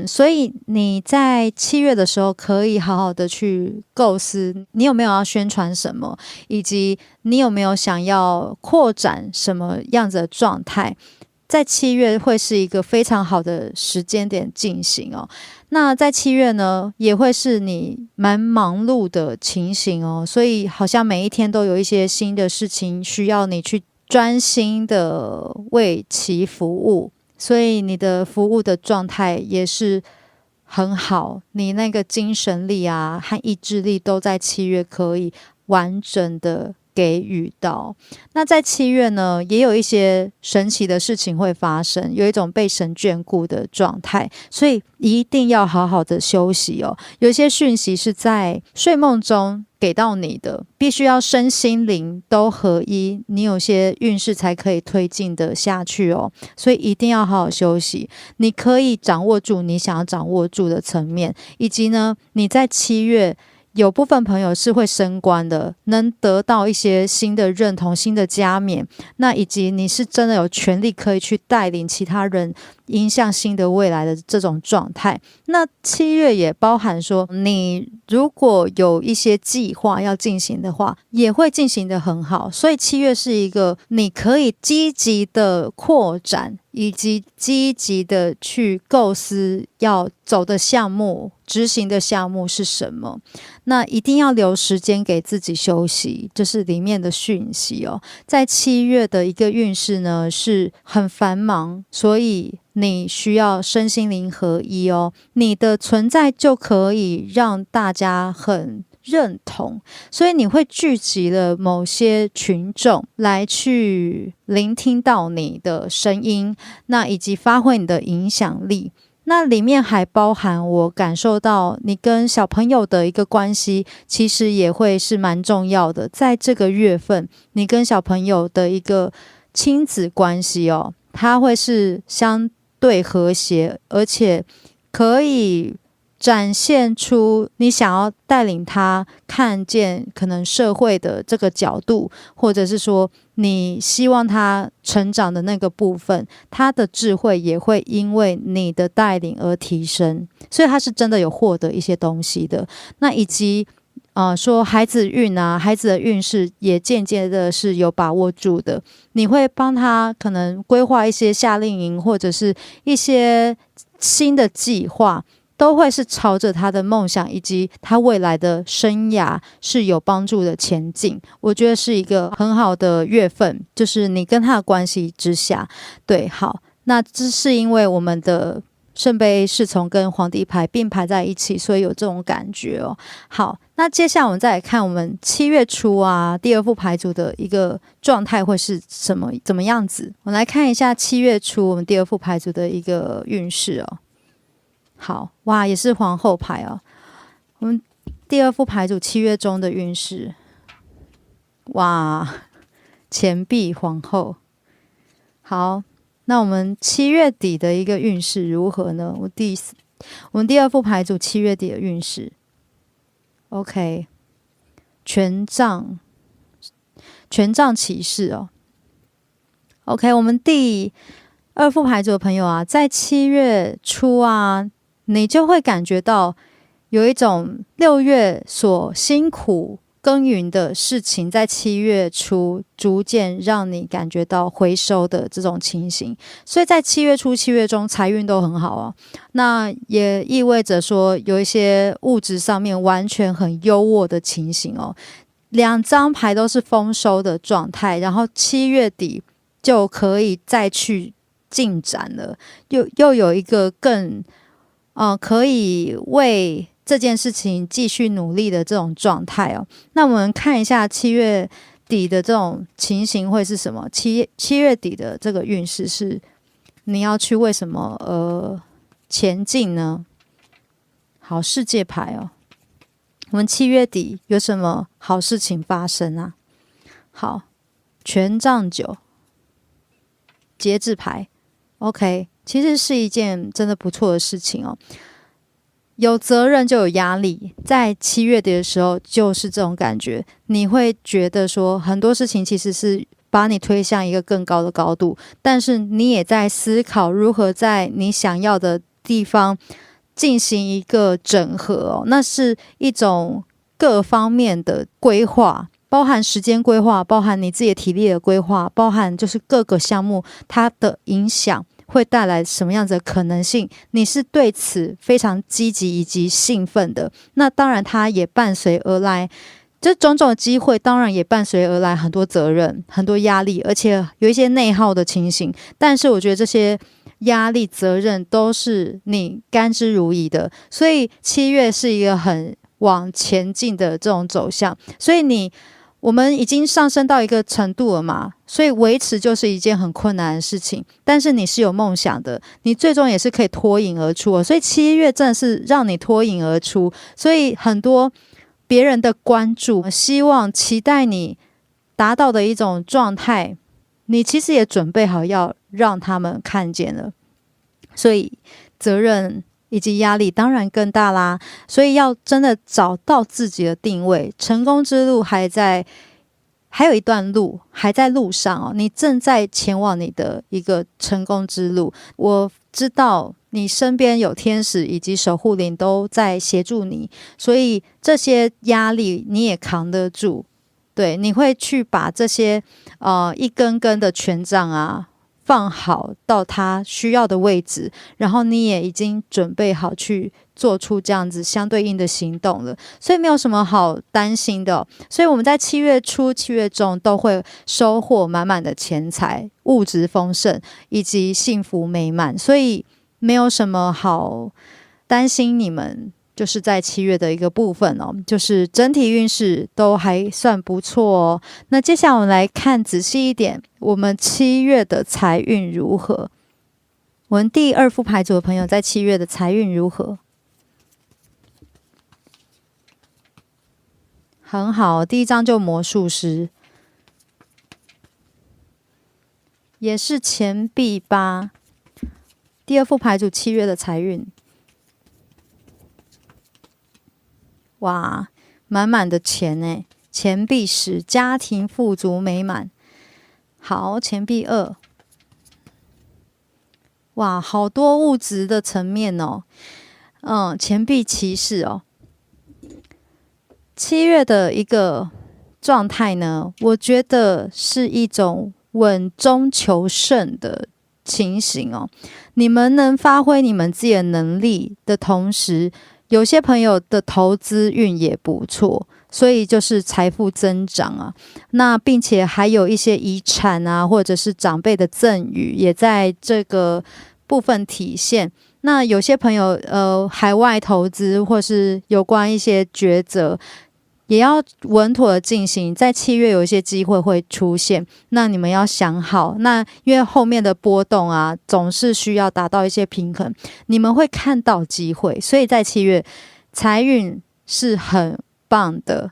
所以你在7月的时候可以好好的去构思你有没有要宣传什么，以及你有没有想要扩展什么样子的状态，在7月会是一个非常好的时间点进行哦。那在7月呢，也会是你蛮忙碌的情形哦，所以好像每一天都有一些新的事情需要你去专心的为其服务，所以你的服务的状态也是很好，你那个精神力啊和意志力都在7月可以完整的给予到。那在7月呢，也有一些神奇的事情会发生，有一种被神眷顾的状态，所以一定要好好的休息哦。有一些讯息是在睡梦中给到你的，必须要身心灵都合一，你有些运势才可以推进的下去哦。所以一定要好好休息，你可以掌握住你想要掌握住的层面，以及呢，你在7月有部分朋友是会升官的，能得到一些新的认同、新的加冕，那以及你是真的有权利可以去带领其他人迎向新的未来的这种状态。那7月也包含说，你如果有一些计划要进行的话，也会进行得很好。所以7月是一个你可以积极的扩展以及积极的去构思要走的项目、执行的项目是什么。那一定要留时间给自己休息，这是里面的讯息哦。在7月的一个运势呢是很繁忙，所以你需要身心灵合一哦，你的存在就可以让大家很认同，所以你会聚集了某些群众来去聆听到你的声音，那以及发挥你的影响力。那里面还包含我感受到你跟小朋友的一个关系，其实也会是蛮重要的。在这个月份，你跟小朋友的一个亲子关系哦，它会是相对和谐，而且可以展现出你想要带领他看见可能社会的这个角度，或者是说你希望他成长的那个部分，他的智慧也会因为你的带领而提升，所以他是真的有获得一些东西的。那以及说孩子运啊，孩子的运势也渐渐的是有把握住的，你会帮他可能规划一些夏令营，或者是一些新的计划，都会是朝着他的梦想以及他未来的生涯是有帮助的前进。我觉得是一个很好的月份，就是你跟他的关系之下。对，好，那这是因为我们的圣杯侍从跟皇帝牌并排在一起，所以有这种感觉哦。好，那接下来我们再来看我们7月初啊，第二副牌组的一个状态会是怎么样子。我们来看一下7月初我们第二副牌组的一个运势哦。好，哇，也是皇后牌哦。我们第二副牌组7月中的运势，哇，钱币皇后。好，那我们7月底的一个运势如何呢？我们第二副牌组7月底的运势 ，OK， 权杖骑士哦。OK， 我们第二副牌组的朋友啊，在7月初啊，你就会感觉到有一种6月所辛苦耕耘的事情，在7月初逐渐让你感觉到回收的这种情形。所以在7月初、7月中财运都很好啊，那也意味着说有一些物质上面完全很优渥的情形哦。2张牌都是丰收的状态，然后7月底就可以再去进展了，又有一个更可以为这件事情继续努力的这种状态哦。那我们看一下7月底的这种情形会是什么？7月底的这个运势是你要去为什么前进呢？好，世界牌哦。我们7月底有什么好事情发生啊？好，权杖9，节制牌 ，OK， 其实是一件真的不错的事情哦。有责任就有压力，在7月底的时候就是这种感觉，你会觉得说很多事情其实是把你推向一个更高的高度，但是你也在思考如何在你想要的地方进行一个整合哦，那是一种各方面的规划，包含时间规划，包含你自己的体力的规划，包含就是各个项目它的影响会带来什么样子的可能性，你是对此非常积极以及兴奋的。那当然它也伴随而来，这种种的机会当然也伴随而来很多责任、很多压力，而且有一些内耗的情形。但是我觉得这些压力、责任都是你甘之如饴的，所以7月是一个很往前进的这种走向。所以我们已经上升到一个程度了嘛，所以维持就是一件很困难的事情。但是你是有梦想的，你最终也是可以脱颖而出的。所以7月真的是让你脱颖而出，所以很多别人的关注、希望、期待你达到的一种状态，你其实也准备好要让他们看见了。所以责任以及压力当然更大啦，所以要真的找到自己的定位，成功之路还有一段路还在路上哦，你正在前往你的一个成功之路。我知道你身边有天使以及守护灵都在协助你，所以这些压力你也扛得住。对，你会去把这些一根根的权杖啊放好到他需要的位置，然后你也已经准备好去做出这样子相对应的行动了，所以没有什么好担心的所以我们在7月初、7月中都会收获满满的钱财、物质丰盛以及幸福美满，所以没有什么好担心你们就是在7月的一个部分就是整体运势都还算不错那接下来我们来看仔细一点，我们7月的财运如何？我们第2副牌组的朋友在7月的财运如何？很好，第1张就魔术师，也是钱币8。第2副牌组7月的财运，哇，满满的钱耶，钱币10，家庭富足美满。好，钱币2，哇，好多物质的层面钱币骑士7月的一个状态呢，我觉得是一种稳中求胜的情形你们能发挥你们自己的能力的同时，有些朋友的投资运也不错，所以就是财富增长那并且还有一些遗产或者是长辈的赠与也在这个部分体现。那有些朋友海外投资或是有关一些抉择也要稳妥的进行，在7月有一些机会会出现，那你们要想好，那因为后面的波动总是需要达到一些平衡，你们会看到机会，所以在7月财运是很棒的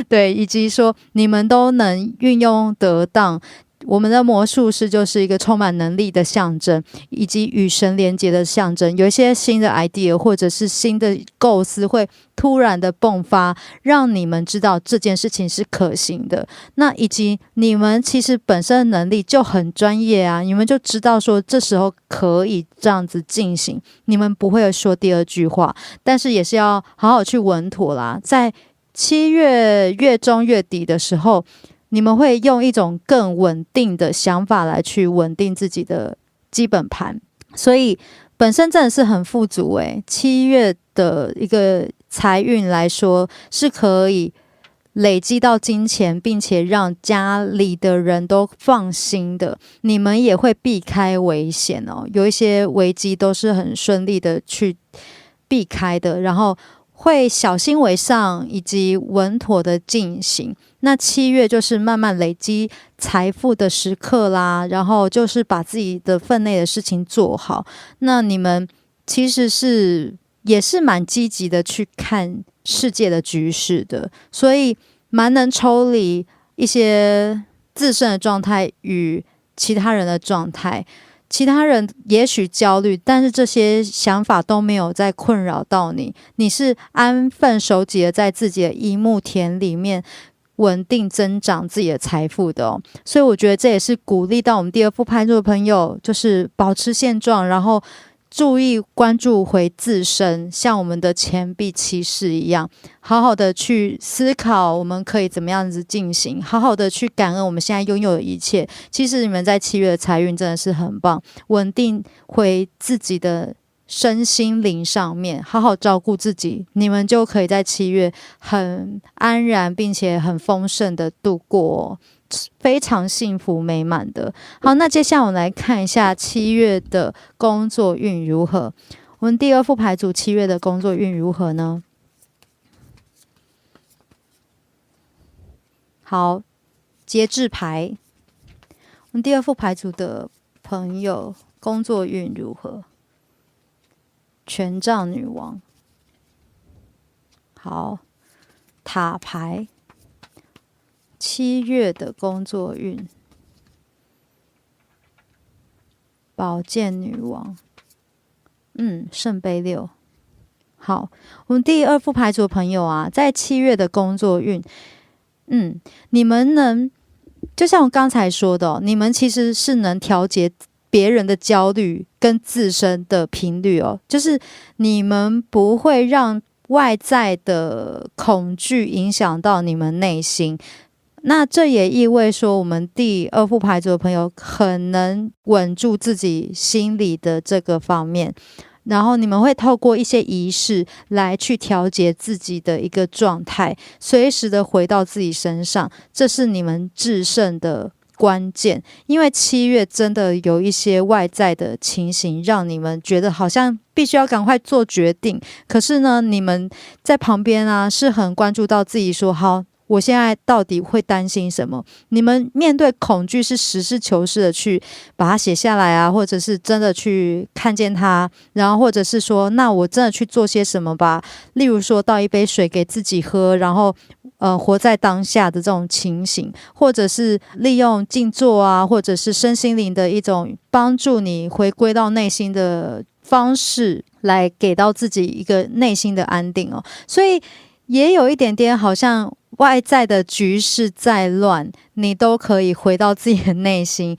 对，以及说你们都能运用得当。我们的魔术师就是一个充满能力的象征，以及与神连结的象征，有一些新的 idea 或者是新的构思会突然的迸发，让你们知道这件事情是可行的。那以及你们其实本身的能力就很专业你们就知道说这时候可以这样子进行，你们不会说第2句话，但是也是要好好去稳妥啦。在7月月中月底的时候，你们会用一种更稳定的想法来去稳定自己的基本盘，所以本身真的是很富足7月的一个财运来说是可以累积到金钱，并且让家里的人都放心的，你们也会避开危险有一些危机都是很顺利的去避开的，然后会小心为上以及稳妥的进行。那7月就是慢慢累积财富的时刻啦，然后就是把自己的分内的事情做好。那你们其实也是蛮积极的去看世界的局势的，所以蛮能抽离一些自身的状态与其他人的状态。其他人也许焦虑，但是这些想法都没有在困扰到你，你是安分守己的在自己的一亩田里面稳定增长自己的财富的所以我觉得这也是鼓励到我们第2副牌组的朋友，就是保持现状，然后注意关注回自身，像我们的钱币骑士一样，好好的去思考我们可以怎么样子进行，好好的去感恩我们现在拥有的一切。其实你们在7月的财运真的是很棒，稳定回自己的身心灵上面，好好照顾自己，你们就可以在7月很安然并且很丰盛的度过非常幸福美满的。好，那接下来我们来看一下7月的工作运如何。我们第2副牌组7月的工作运如何呢？好，节制牌。我们第2副牌组的朋友工作运如何？权杖女王。好，塔牌。7月的工作运，宝剑女王，圣杯6。好，我们第2副牌组的朋友在7月的工作运，你们能就像我刚才说的你们其实是能调节别人的焦虑跟自身的频率就是你们不会让外在的恐惧影响到你们内心。那这也意味说，我们第二副牌组的朋友很能稳住自己心里的这个方面，然后你们会透过一些仪式来去调节自己的一个状态，随时的回到自己身上，这是你们制胜的关键。因为7月真的有一些外在的情形让你们觉得好像必须要赶快做决定，可是呢你们在旁边啊是很关注到自己说，好，我现在到底会担心什么？你们面对恐惧是实事求是的去把它写下来啊，或者是真的去看见它，然后或者是说，那我真的去做些什么吧。例如说倒一杯水给自己喝，然后活在当下的这种情形，或者是利用静坐啊，或者是身心灵的一种帮助你回归到内心的方式，来给到自己一个内心的安定哦。所以也有一点点好像外在的局势再乱，你都可以回到自己的内心，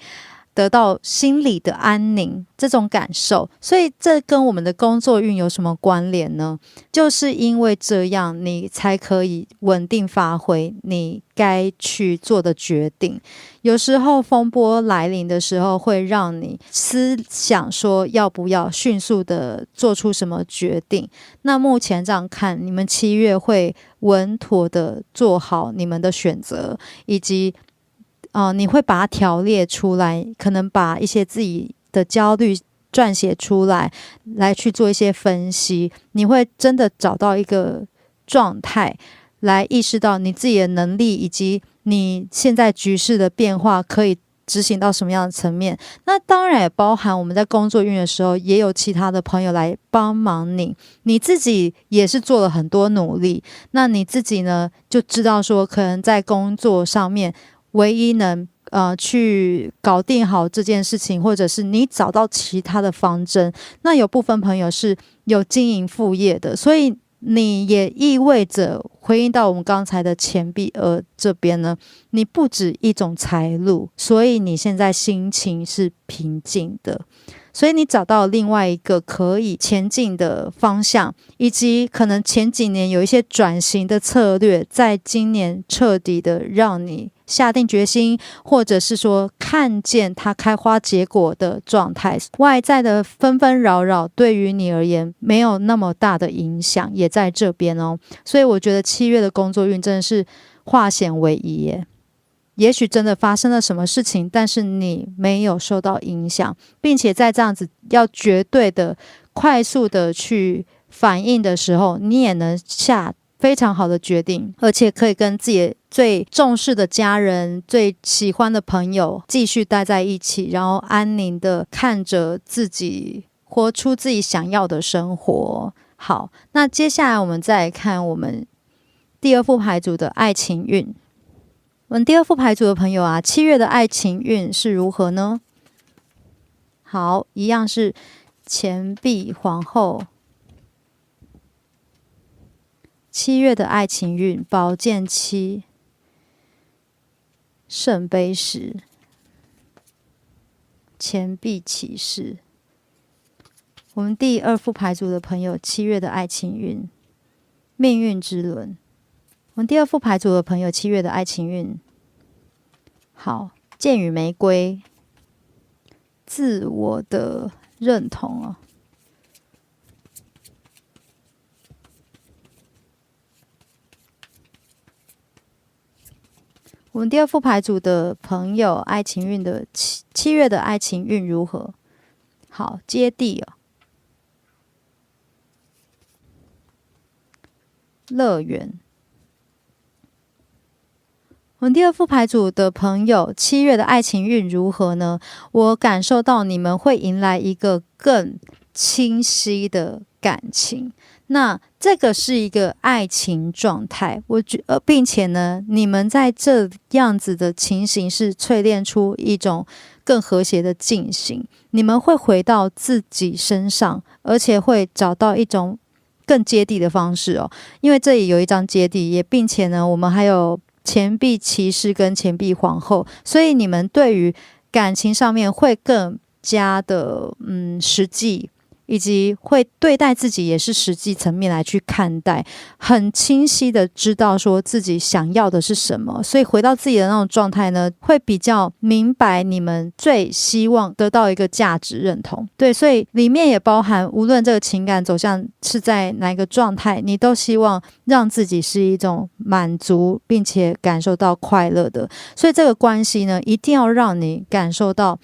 得到心理的安宁这种感受。所以这跟我们的工作运有什么关联呢？就是因为这样你才可以稳定发挥你该去做的决定。有时候风波来临的时候会让你思想说要不要迅速的做出什么决定，那目前这样看，你们7月会稳妥的做好你们的选择，以及你会把它条列出来，可能把一些自己的焦虑撰写出来，来去做一些分析。你会真的找到一个状态，来意识到你自己的能力，以及你现在局势的变化可以执行到什么样的层面。那当然也包含我们在工作运的时候，也有其他的朋友来帮忙你，你自己也是做了很多努力。那你自己呢，就知道说，可能在工作上面唯一能去搞定好这件事情，或者是你找到其他的方针。那有部分朋友是有经营副业的，所以你也意味着回应到我们刚才的钱币这边呢，你不止一种财路，所以你现在心情是平静的，所以你找到另外一个可以前进的方向，以及可能前几年有一些转型的策略，在今年彻底的让你下定决心，或者是说看见它开花结果的状态。外在的纷纷扰扰对于你而言没有那么大的影响，也在这边哦。所以我觉得7月的工作运真的是化险为夷耶。也许真的发生了什么事情，但是你没有受到影响，并且在这样子要绝对的快速的去反应的时候，你也能下非常好的决定，而且可以跟自己最重视的家人、最喜欢的朋友继续待在一起，然后安宁的看着自己活出自己想要的生活。好，那接下来我们再来看我们第二副牌组的爱情运。我们第二副牌组的朋友啊，7月的爱情运是如何呢？好，一样是钱币皇后。7月的爱情运，宝剑七，圣杯十，钱币骑士。我们第二副牌组的朋友，7月的爱情运，命运之轮。我们第二副牌组的朋友，7月的爱情运，好，剑与玫瑰，自我的认同哦。我们第二副牌组的朋友，爱情运的七月的爱情运如何？好，接地哦，乐园。我们第二副牌组的朋友，7月的爱情运如何呢？我感受到你们会迎来一个更清晰的感情，那这个是一个爱情状态，并且呢，你们在这样子的情形是淬炼出一种更和谐的进行，你们会回到自己身上，而且会找到一种更接地的方式哦。因为这里有一张接地，也并且呢，我们还有钱币骑士跟钱币皇后，所以你们对于感情上面会更加的实际，以及会对待自己也是实际层面来去看待，很清晰的知道说自己想要的是什么，所以回到自己的那种状态呢，会比较明白你们最希望得到一个价值认同。对，所以里面也包含无论这个情感走向是在哪一个状态，你都希望让自己是一种满足并且感受到快乐的。所以这个关系呢，一定要让你感受到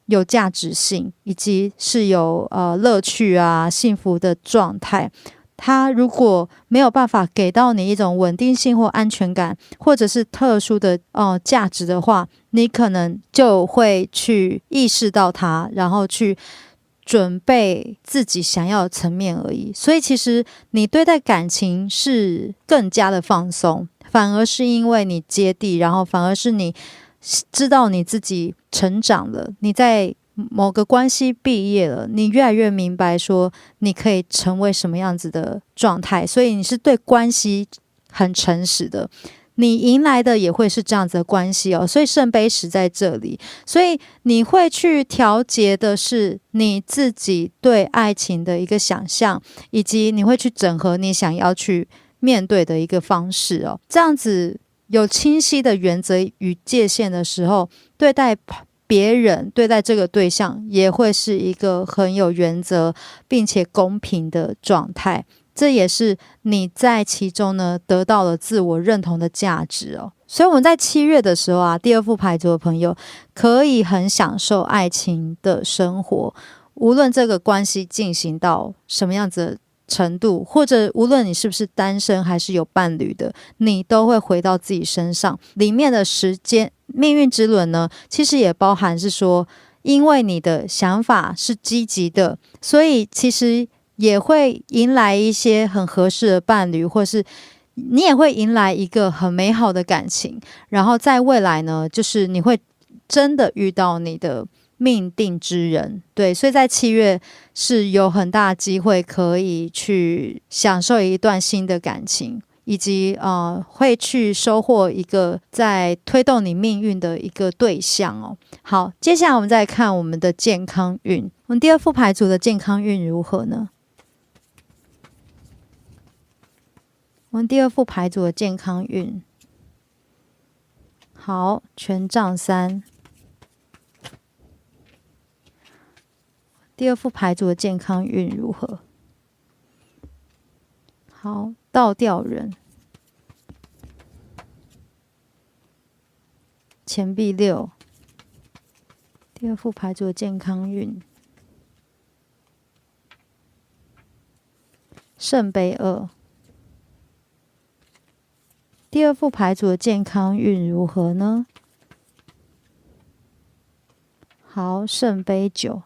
有价值性，以及是有乐趣啊、幸福的状态。它如果没有办法给到你一种稳定性或安全感，或者是特殊的价值的话，你可能就会去意识到它，然后去准备自己想要的层面而已。所以其实你对待感情是更加的放松，反而是因为你接地，然后反而是你知道你自己成长了，你在某个关系毕业了，你越来越明白说你可以成为什么样子的状态，所以你是对关系很诚实的，你迎来的也会是这样子的关系哦。所以圣杯十在这里，所以你会去调节的是你自己对爱情的一个想象，以及你会去整合你想要去面对的一个方式哦。这样子有清晰的原则与界限的时候，对待别人，对待这个对象也会是一个很有原则并且公平的状态。这也是你在其中呢得到了自我认同的价值哦。所以我们在7月的时候啊，第二副牌组的朋友可以很享受爱情的生活，无论这个关系进行到什么样子的程度，或者无论你是不是单身还是有伴侣的，你都会回到自己身上。里面的时间命运之轮呢，其实也包含是说，因为你的想法是积极的，所以其实也会迎来一些很合适的伴侣，或是你也会迎来一个很美好的感情。然后在未来呢，就是你会真的遇到你的命定之人。对，所以在7月是有很大机会可以去享受一段新的感情，以及会去收获一个在推动你命运的一个对象哦。好，接下来我们再看我们的健康运。我们第二副牌组的健康运如何呢？我们第二副牌组的健康运，好，权杖3。第二副牌组的健康运如何？好，倒吊人，钱币6。第二副牌组的健康运，圣杯2。第二副牌组的健康运如何呢？好，圣杯9。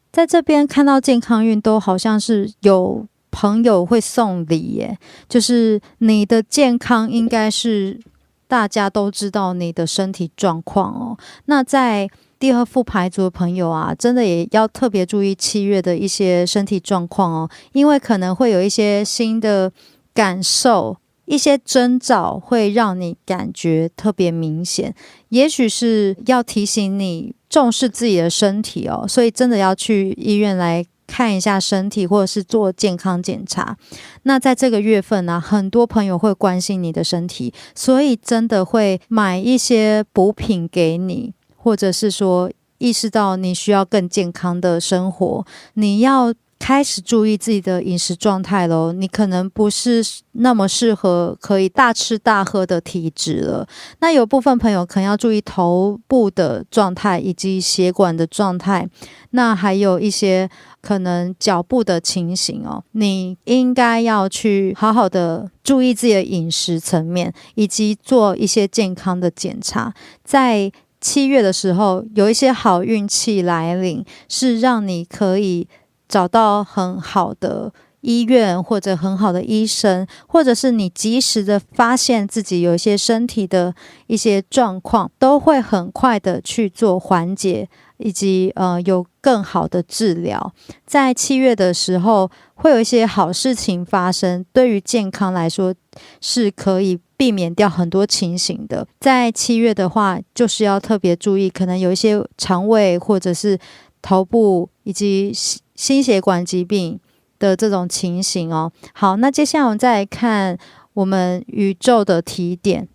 在这边看到健康运都好像是有朋友会送礼耶，就是你的健康应该是大家都知道你的身体状况哦。那在第二副牌组的朋友啊，真的也要特别注意7月的一些身体状况哦，因为可能会有一些新的感受，一些征兆会让你感觉特别明显，也许是要提醒你重视自己的身体哦，所以真的要去医院来看一下身体，或者是做健康检查。那在这个月份呢，很多朋友会关心你的身体，所以真的会买一些补品给你，或者是说意识到你需要更健康的生活，你要开始注意自己的饮食状态咯，你可能不是那么适合可以大吃大喝的体质了。那有部分朋友可能要注意头部的状态以及血管的状态，那还有一些可能脚部的情形哦，你应该要去好好的注意自己的饮食层面，以及做一些健康的检查。在7月的时候，有一些好运气来临，是让你可以找到很好的医院，或者很好的医生，或者是你及时的发现自己有一些身体的一些状况，都会很快的去做缓解，以及有更好的治疗。在7月的时候会有一些好事情发生，对于健康来说是可以避免掉很多情形的。在7月的话，就是要特别注意，可能有一些肠胃或者是头部以及心血管疾病的这种情形哦。好，那接下来我们再来看我们宇宙的提点。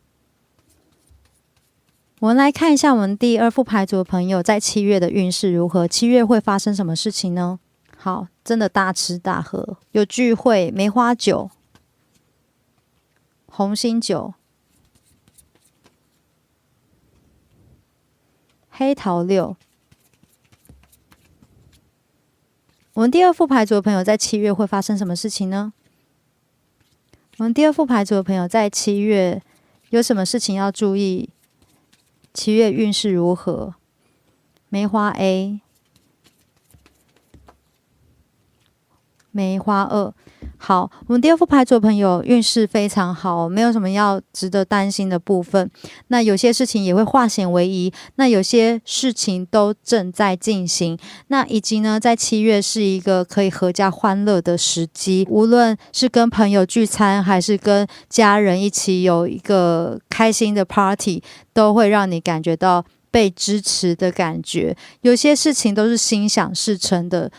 我们来看一下我们第二副牌组的朋友在7月的运势如何，7月会发生什么事情呢？好，真的大吃大喝，有聚会，梅花酒、红心酒、黑桃六。我们第二副牌组的朋友在7月会发生什么事情呢？我们第二副牌组的朋友在7月有什么事情要注意？7月运势如何？梅花 A， 梅花2。好，我们第二副牌组的朋友运势非常好，没有什么要值得担心的部分。那有些事情也会化险为夷，那有些事情都正在进行。那以及呢，在7月是一个可以合家欢乐的时机，无论是跟朋友聚餐，还是跟家人一起有一个开心的 party， 都会让你感觉到被支持的感觉。有些事情都是心想事成的。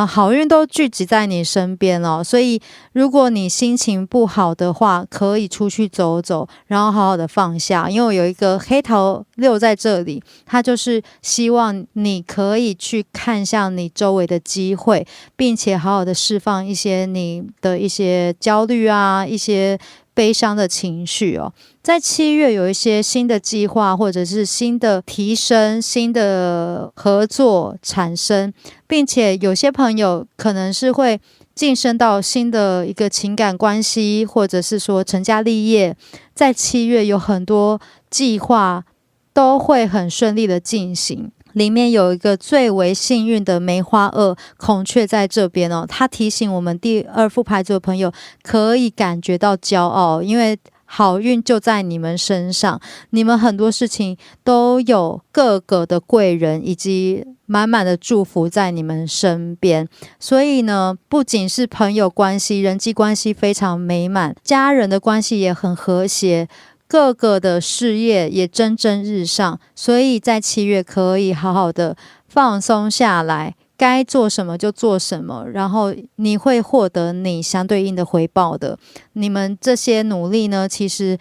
好运都聚集在你身边哦，所以如果你心情不好的话，可以出去走走，然后好好的放下。因为我有一个黑桃6在这里，它就是希望你可以去看向你周围的机会，并且好好的释放一些你的一些焦虑啊，一些悲伤的情绪哦。在7月有一些新的计划，或者是新的提升、新的合作产生，并且有些朋友可能是会晋升到新的一个情感关系，或者是说成家立业。在7月有很多计划都会很顺利的进行。里面有一个最为幸运的梅花2孔雀在这边哦，它提醒我们第二副牌组的朋友可以感觉到骄傲，因为好运就在你们身上，你们很多事情都有各个的贵人以及满满的祝福在你们身边。所以呢，不仅是朋友关系、人际关系非常美满，家人的关系也很和谐，各个的事业也蒸蒸日上。所以在7月可以好好的放松下来，该做什么就做什么，然后你会获得你相对应的回报的。你们这些努力呢，其实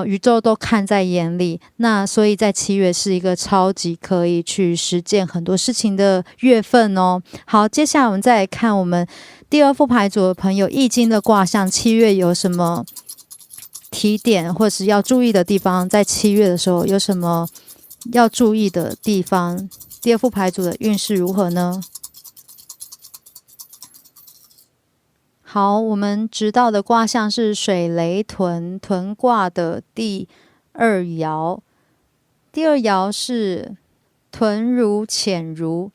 宇宙都看在眼里。那所以在7月是一个超级可以去实践很多事情的月份哦。好，接下来我们再来看我们第二副牌组的朋友易经的卦象，7月有什么提点或是要注意的地方？在7月的时候有什么要注意的地方？第二副牌组的运势如何呢？好，我们知道的卦象是水雷屯，屯卦的第2爻。第2爻是屯如潜如。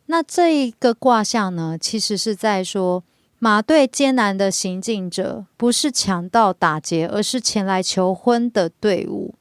那这一个卦象呢，其实是在说马队艰难的行进者，不是强盗打劫，而是前来求婚的队伍。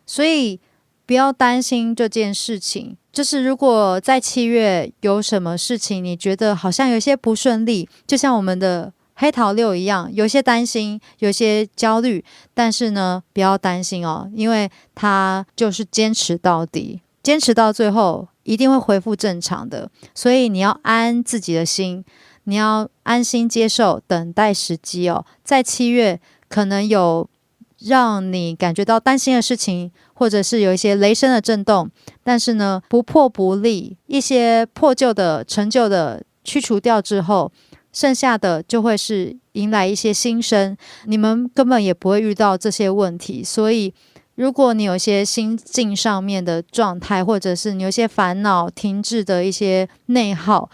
所以不要担心这件事情，就是如果在7月有什么事情，你觉得好像有些不顺利，就像我们的黑桃6一样，有些担心，有些焦虑，但是呢，不要担心哦，因为他就是坚持到底，坚持到最后一定会恢复正常的。所以你要安自己的心，你要安心接受，等待时机哦。在7月可能有让你感觉到担心的事情，或者是有一些雷声的震动，但是呢，不破不立，一些破旧的陈旧的去除掉之后，剩下的就会是迎来一些新生，你们根本也不会遇到这些问题。所以如果你有一些心境上面的状态，或者是你有一些烦恼停滞的一些内耗，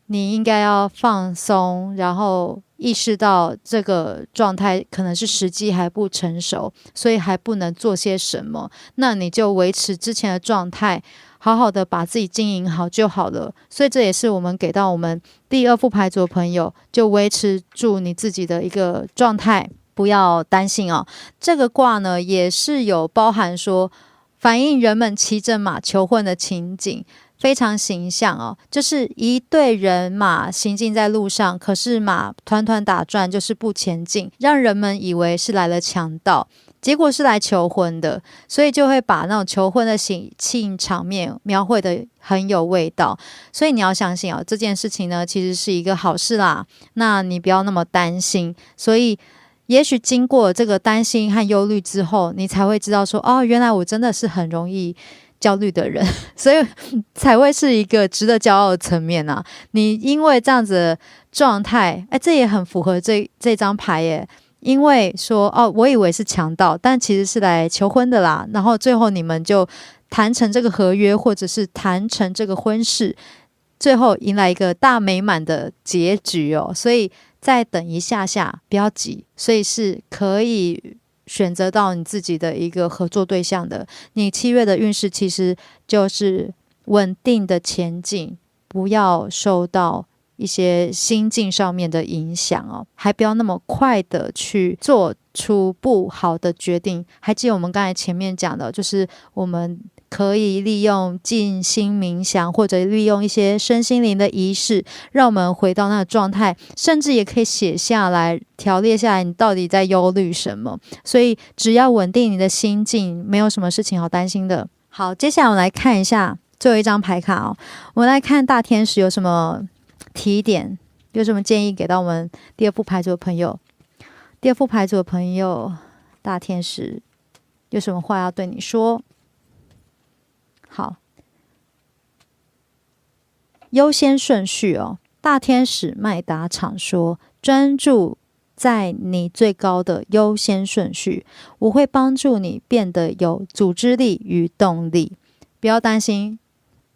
你应该要放松，然后意识到这个状态可能是时机还不成熟，所以还不能做些什么，那你就维持之前的状态，好好的把自己经营好就好了。所以这也是我们给到我们第二副牌组的朋友，就维持住你自己的一个状态，不要担心哦。这个卦呢，也是有包含说反映人们骑着马求婚的情景，非常形象哦，就是一队人马行进在路上，可是马团团打转，就是不前进，让人们以为是来了强盗。结果是来求婚的，所以就会把那种求婚的喜庆场面描绘的很有味道。所以你要相信这件事情呢其实是一个好事啦，那你不要那么担心。所以也许经过这个担心和忧虑之后，你才会知道说原来我真的是很容易焦虑的人，所以才会是一个值得骄傲的层面啊。你因为这样子的状态，这也很符合这张牌耶。因为说我以为是强盗，但其实是来求婚的啦，然后最后你们就谈成这个合约，或者是谈成这个婚事，最后迎来一个大美满的结局所以再等一下下，不要急，所以是可以选择到你自己的一个合作对象的。你7月的运势其实就是稳定的前进，不要受到一些心境上面的影响还不要那么快的去做出不好的决定。还记得我们刚才前面讲的，就是我们可以利用静心冥想，或者利用一些身心灵的仪式，让我们回到那个状态，甚至也可以写下来，条列下来你到底在忧虑什么。所以只要稳定你的心境，没有什么事情好担心的。好，接下来我们来看一下最后一张牌卡我们来看大天使有什么提点，有什么建议给到我们第二副牌组的朋友。第二副牌组的朋友，大天使有什么话要对你说？好，优先顺序大天使麦达场说，专注在你最高的优先顺序，我会帮助你变得有组织力与动力。不要担心，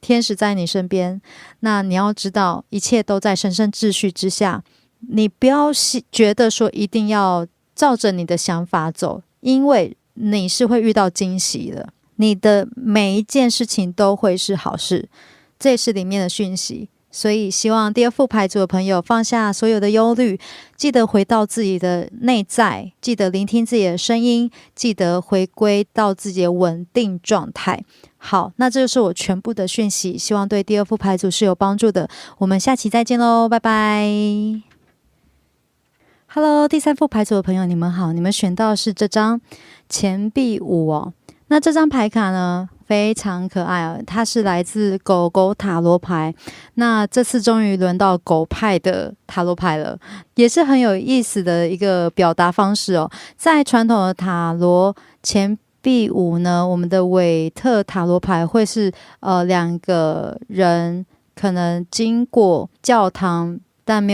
天使在你身边，那你要知道一切都在神圣秩序之下，你不要觉得说一定要照着你的想法走，因为你是会遇到惊喜的，你的每一件事情都会是好事，这也是里面的讯息。所以希望第二副牌组的朋友放下所有的忧虑，记得回到自己的内在，记得聆听自己的声音，记得回归到自己的稳定状态。好，那这就是我全部的讯息，希望对第二副牌组是有帮助的。我们下期再见咯，拜拜。Hello， 第三副牌组的朋友你们好，你们选到的是这张钱币5那这张牌卡呢非常可爱它是来自狗狗塔罗牌。那这次终于轮到狗派的塔罗牌了，也是很有意思的一个表达方式在传统的塔罗钱币5呢，我们的韦特塔罗牌会是2个人可能经过教堂但没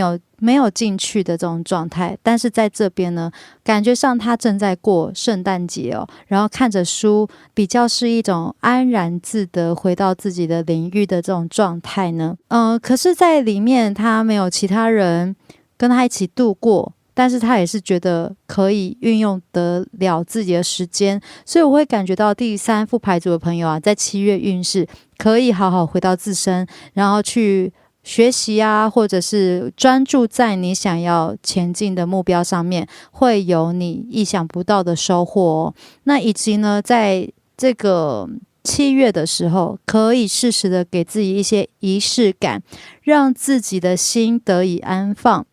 有进去的这种状态，但是在这边呢，感觉上他正在过圣诞节然后看着书，比较是一种安然自得回到自己的领域的这种状态呢。可是在里面他没有其他人跟他一起度过，但是他也是觉得可以运用得了自己的时间，所以我会感觉到第三副牌组的朋友在7月运势可以好好回到自身，然后去学习或者是专注在你想要前进的目标上面，会有你意想不到的收获那以及呢，在这个7月的时候，可以适时的给自己一些仪式感，让自己的心得以安放。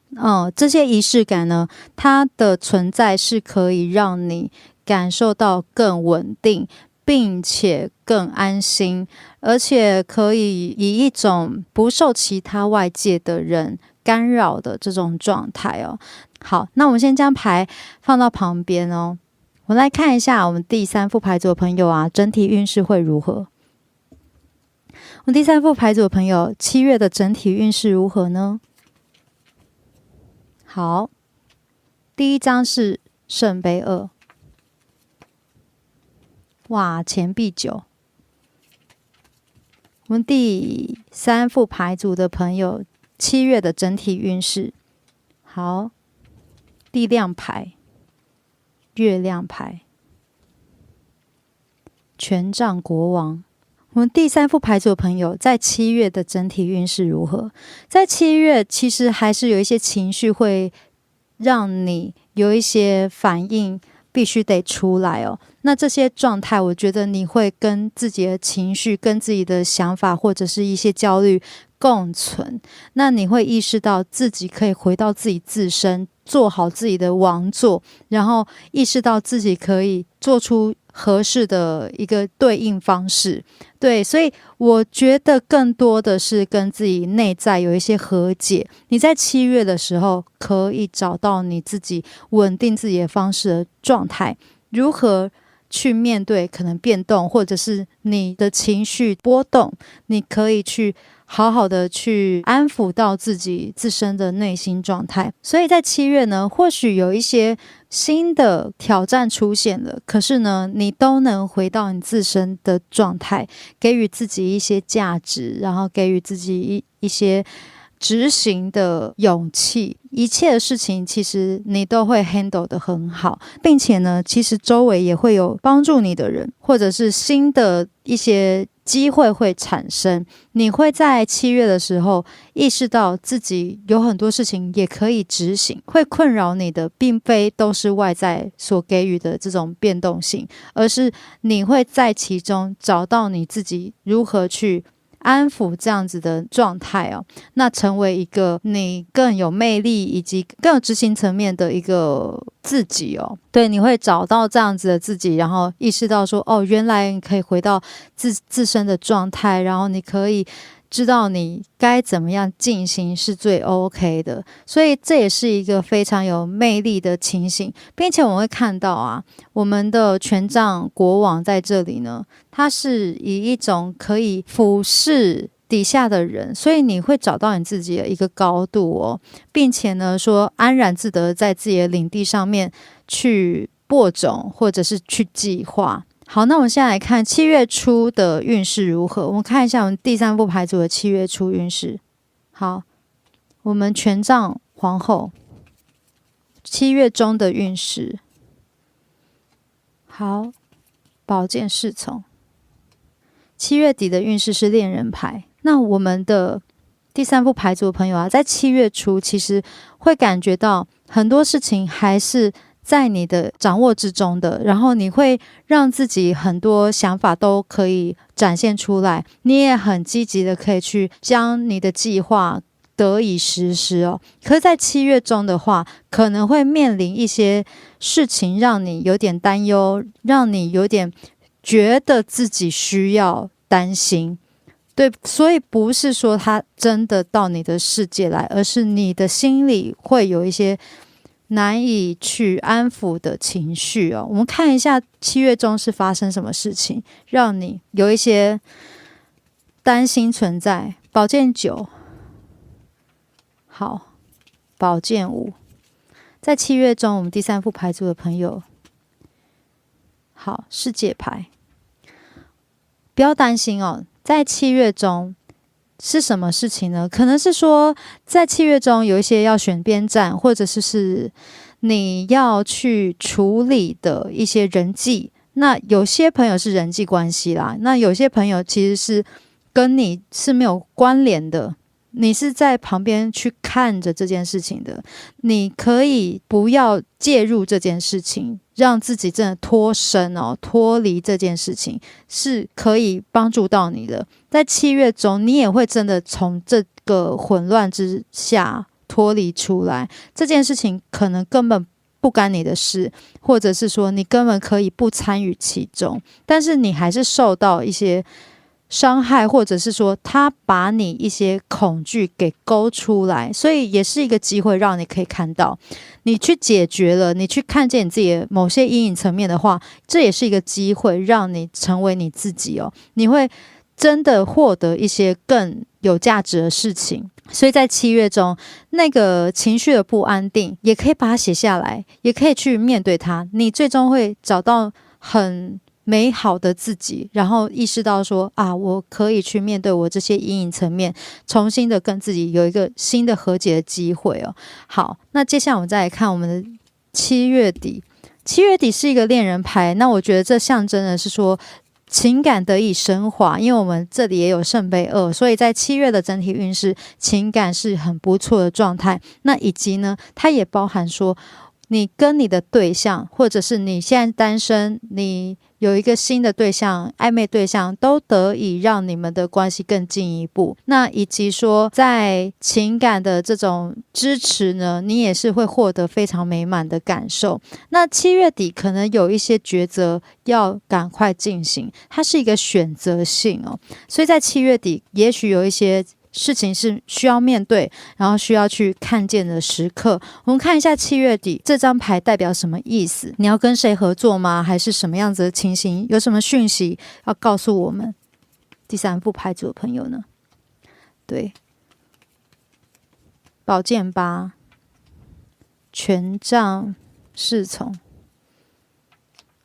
这些仪式感呢，它的存在是可以让你感受到更稳定，并且更安心，而且可以以一种不受其他外界的人干扰的这种状态好，那我们先将牌放到旁边我们来看一下我们第三副牌组的朋友整体运势会如何。我们第三副牌组的朋友7月的整体运势如何呢？好，第一张是圣杯2，哇，钱币9。我们第三副牌组的朋友7月的整体运势，好，力量牌、月亮牌、权杖国王。我们第三副牌组的朋友在7月的整体运势如何？在7月其实还是有一些情绪会让你有一些反应必须得出来那这些状态我觉得你会跟自己的情绪跟自己的想法或者是一些焦虑共存。那你会意识到自己可以回到自己自身，做好自己的王座，然后意识到自己可以做出合适的一个对应方式。对，所以我觉得更多的是跟自己内在有一些和解。你在7月的时候可以找到你自己稳定自己的方式的状态，如何去面对可能变动，或者是你的情绪波动，你可以去好好的去安抚到自己自身的内心状态。所以在7月呢，或许有一些新的挑战出现了，可是呢，你都能回到你自身的状态，给予自己一些价值，然后给予自己一些执行的勇气。一切的事情其实你都会 handle 得很好，并且呢，其实周围也会有帮助你的人，或者是新的一些机会会产生。你会在7月的时候意识到自己有很多事情也可以执行，会困扰你的并非都是外在所给予的这种变动性，而是你会在其中找到你自己如何去安抚这样子的状态哦，那成为一个你更有魅力以及更有执行层面的一个自己哦。对，你会找到这样子的自己，然后意识到说，哦，原来你可以回到自身的状态，然后你可以知道你该怎么样进行是最 OK 的。所以这也是一个非常有魅力的情形，并且我们会看到啊，我们的权杖国王在这里呢，它是以一种可以俯视底下的人，所以你会找到你自己的一个高度哦，并且呢说安然自得在自己的领地上面去播种，或者是去计划。好，那我们现在来看7月初的运势如何。我们看一下我们第3副牌组的7月初运势。好，我们权杖皇后7月中的运势。好，宝剑侍从。7月底的运势是恋人牌。那我们的第3副牌组的朋友啊，在7月初其实会感觉到很多事情还是在你的掌握之中的，然后你会让自己很多想法都可以展现出来，你也很积极的可以去将你的计划得以实施哦。可是在7月中的话，可能会面临一些事情让你有点担忧，让你有点觉得自己需要担心。对，所以不是说他真的到你的世界来，而是你的心里会有一些难以去安抚的情绪哦。我们看一下7月中是发生什么事情，让你有一些担心存在。宝剑9，好，宝剑5，在7月中，我们第3副牌组的朋友，好，世界牌，不要担心哦。在7月中是什么事情呢？可能是说在7月中有一些要选边站，或者是你要去处理的一些人际。那有些朋友是人际关系啦，那有些朋友其实是跟你是没有关联的，你是在旁边去看着这件事情的，你可以不要介入这件事情，让自己真的脱身哦，脱离这件事情是可以帮助到你的。在7月中，你也会真的从这个混乱之下脱离出来，这件事情可能根本不干你的事，或者是说你根本可以不参与其中，但是你还是受到一些伤害，或者是说他把你一些恐惧给勾出来，所以也是一个机会让你可以看到，你去解决了，你去看见你自己的某些阴影层面的话，这也是一个机会让你成为你自己哦，你会真的获得一些更有价值的事情。所以在7月中，那个情绪的不安定也可以把它写下来，也可以去面对它，你最终会找到很美好的自己，然后意识到说啊，我可以去面对我这些阴影层面，重新的跟自己有一个新的和解的机会哦。好，那接下来我们再来看我们的7月底。7月底是一个恋人牌，那我觉得这象征的是说情感得以升华，因为我们这里也有圣杯2，所以在7月的整体运势情感是很不错的状态。那以及呢，它也包含说你跟你的对象，或者是你现在单身，你有一个新的对象，暧昧对象，都得以让你们的关系更进一步。那以及说在情感的这种支持呢，你也是会获得非常美满的感受。那7月底可能有一些抉择要赶快进行，它是一个选择性哦，所以在7月底也许有一些事情是需要面对，然后需要去看见的时刻。我们看一下7月底这张牌代表什么意思？你要跟谁合作吗？还是什么样子的情形？有什么讯息要告诉我们？第3副牌组的朋友呢？对，宝剑8，权杖侍从，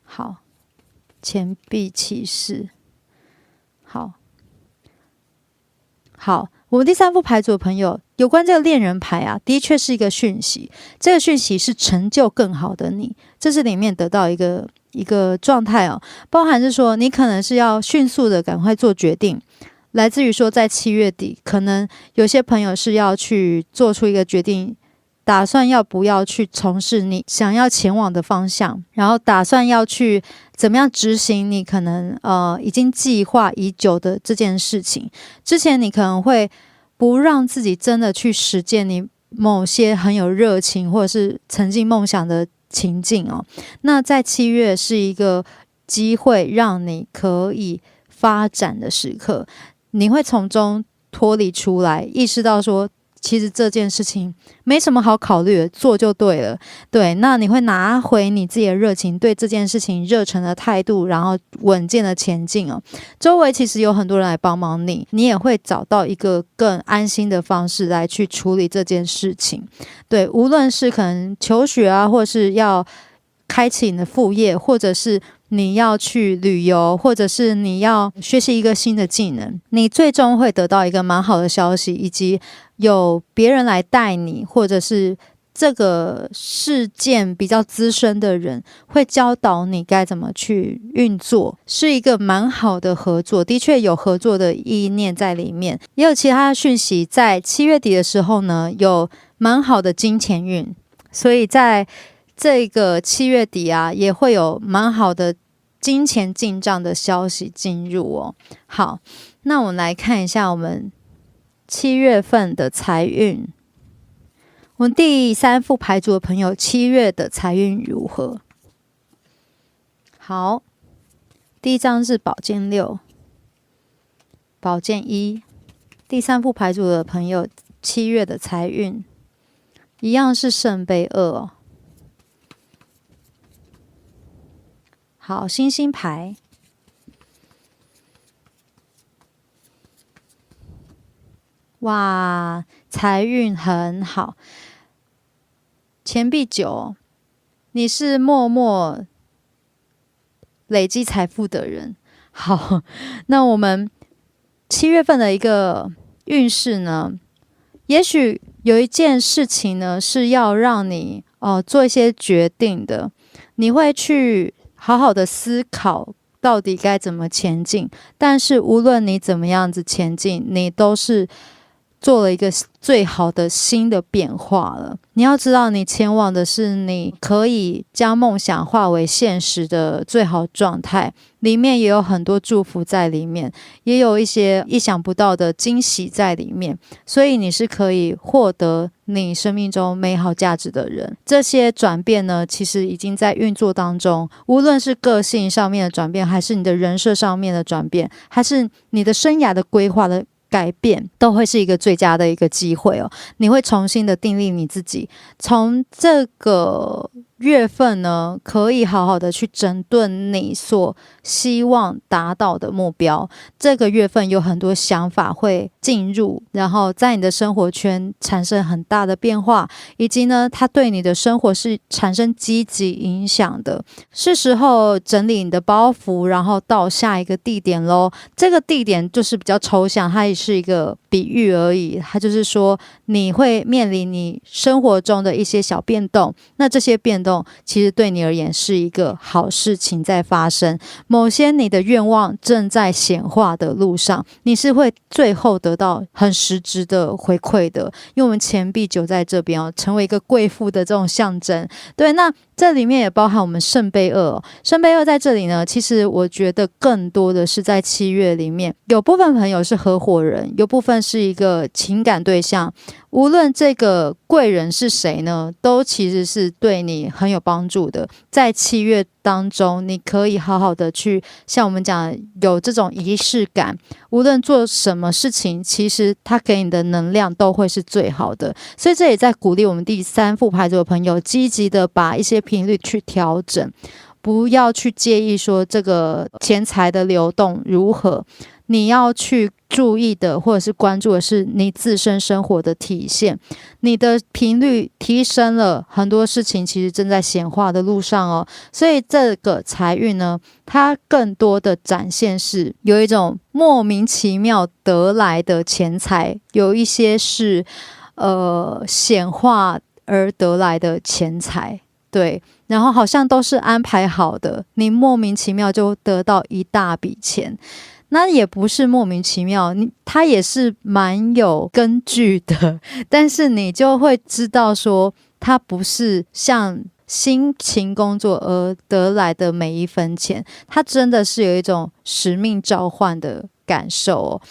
好，钱币骑士，好，我们第3副牌组的朋友，有关这个恋人牌啊，的确是一个讯息。这个讯息是成就更好的你，这是里面得到一个状态哦，包含是说你可能是要迅速的赶快做决定，来自于说在7月底，可能有些朋友是要去做出一个决定，打算要不要去从事你想要前往的方向，然后打算要去怎么样执行你可能已经计划已久的这件事情。之前你可能会不让自己真的去实践你某些很有热情或者是曾经梦想的情境哦。那在7月是一个机会让你可以发展的时刻，你会从中脱离出来，意识到说其实这件事情没什么好考虑的，做就对了。对，那你会拿回你自己的热情，对这件事情热忱的态度，然后稳健的前进哦。周围其实有很多人来帮忙你，你也会找到一个更安心的方式来去处理这件事情。对，无论是可能求学啊，或是要开启你的副业，或者是你要去旅游，或者是你要学习一个新的技能，你最终会得到一个蛮好的消息，以及有别人来带你，或者是这个事件比较资深的人会教导你该怎么去运作，是一个蛮好的合作，的确有合作的意念在里面。也有其他的讯息，在7月底的时候呢，有蛮好的金钱运，所以在这个7月底啊，也会有蛮好的金钱进账的消息进入哦。好，那我们来看一下我们7月份的财运。我们第3副牌组的朋友，7月的财运如何？好，第一张是宝剑6，宝剑1。第3副牌组的朋友，7月的财运一样是圣杯2哦。好，星星牌，哇，财运很好。钱币9，你是默默累积财富的人。好，那我们7月份的一个运势呢，也许有一件事情呢是要让你做一些决定的，你会去好好的思考到底该怎么前进，但是无论你怎么样子前进，你都是做了一个最好的新的变化了。你要知道，你前往的是你可以将梦想化为现实的最好状态，里面也有很多祝福在里面，也有一些意想不到的惊喜在里面，所以你是可以获得你生命中美好价值的人。这些转变呢，其实已经在运作当中，无论是个性上面的转变，还是你的人设上面的转变，还是你的生涯的规划的改变，都会是一个最佳的一个机会哦。你会重新的定义你自己，从这个月份呢，可以好好的去整顿你所希望达到的目标。这个月份有很多想法会进入，然后在你的生活圈产生很大的变化，以及呢，它对你的生活是产生积极影响的。是时候整理你的包袱，然后到下一个地点咯。这个地点就是比较抽象，它也是一个比比喻而已，它就是说你会面临你生活中的一些小变动，那这些变动其实对你而言是一个好事情在发生，某些你的愿望正在显化的路上，你是会最后得到很实质的回馈的，因为我们钱币9在这边成为一个贵妇的这种象征。对，那这里面也包含我们圣杯2圣杯2在这里呢，其实我觉得更多的是在7月里面，有部分朋友是合伙人，有部分是一个情感对象，无论这个贵人是谁呢，都其实是对你很有帮助的。在7月当中，你可以好好的去像我们讲有这种仪式感，无论做什么事情，其实它给你的能量都会是最好的。所以这也在鼓励我们第3副牌组的朋友积极的把一些频率去调整，不要去介意说这个钱财的流动如何，你要去注意的或者是关注的是你自身生活的体现，你的频率提升了，很多事情其实正在显化的路上哦。所以这个财运呢，它更多的展现是有一种莫名其妙得来的钱财，有一些是显化而得来的钱财，对，然后好像都是安排好的，你莫名其妙就得到一大笔钱，那也不是莫名其妙，它也是蛮有根据的，但是你就会知道说，它不是像辛勤工作而得来的每一分钱，它真的是有一种使命召唤的感受哦。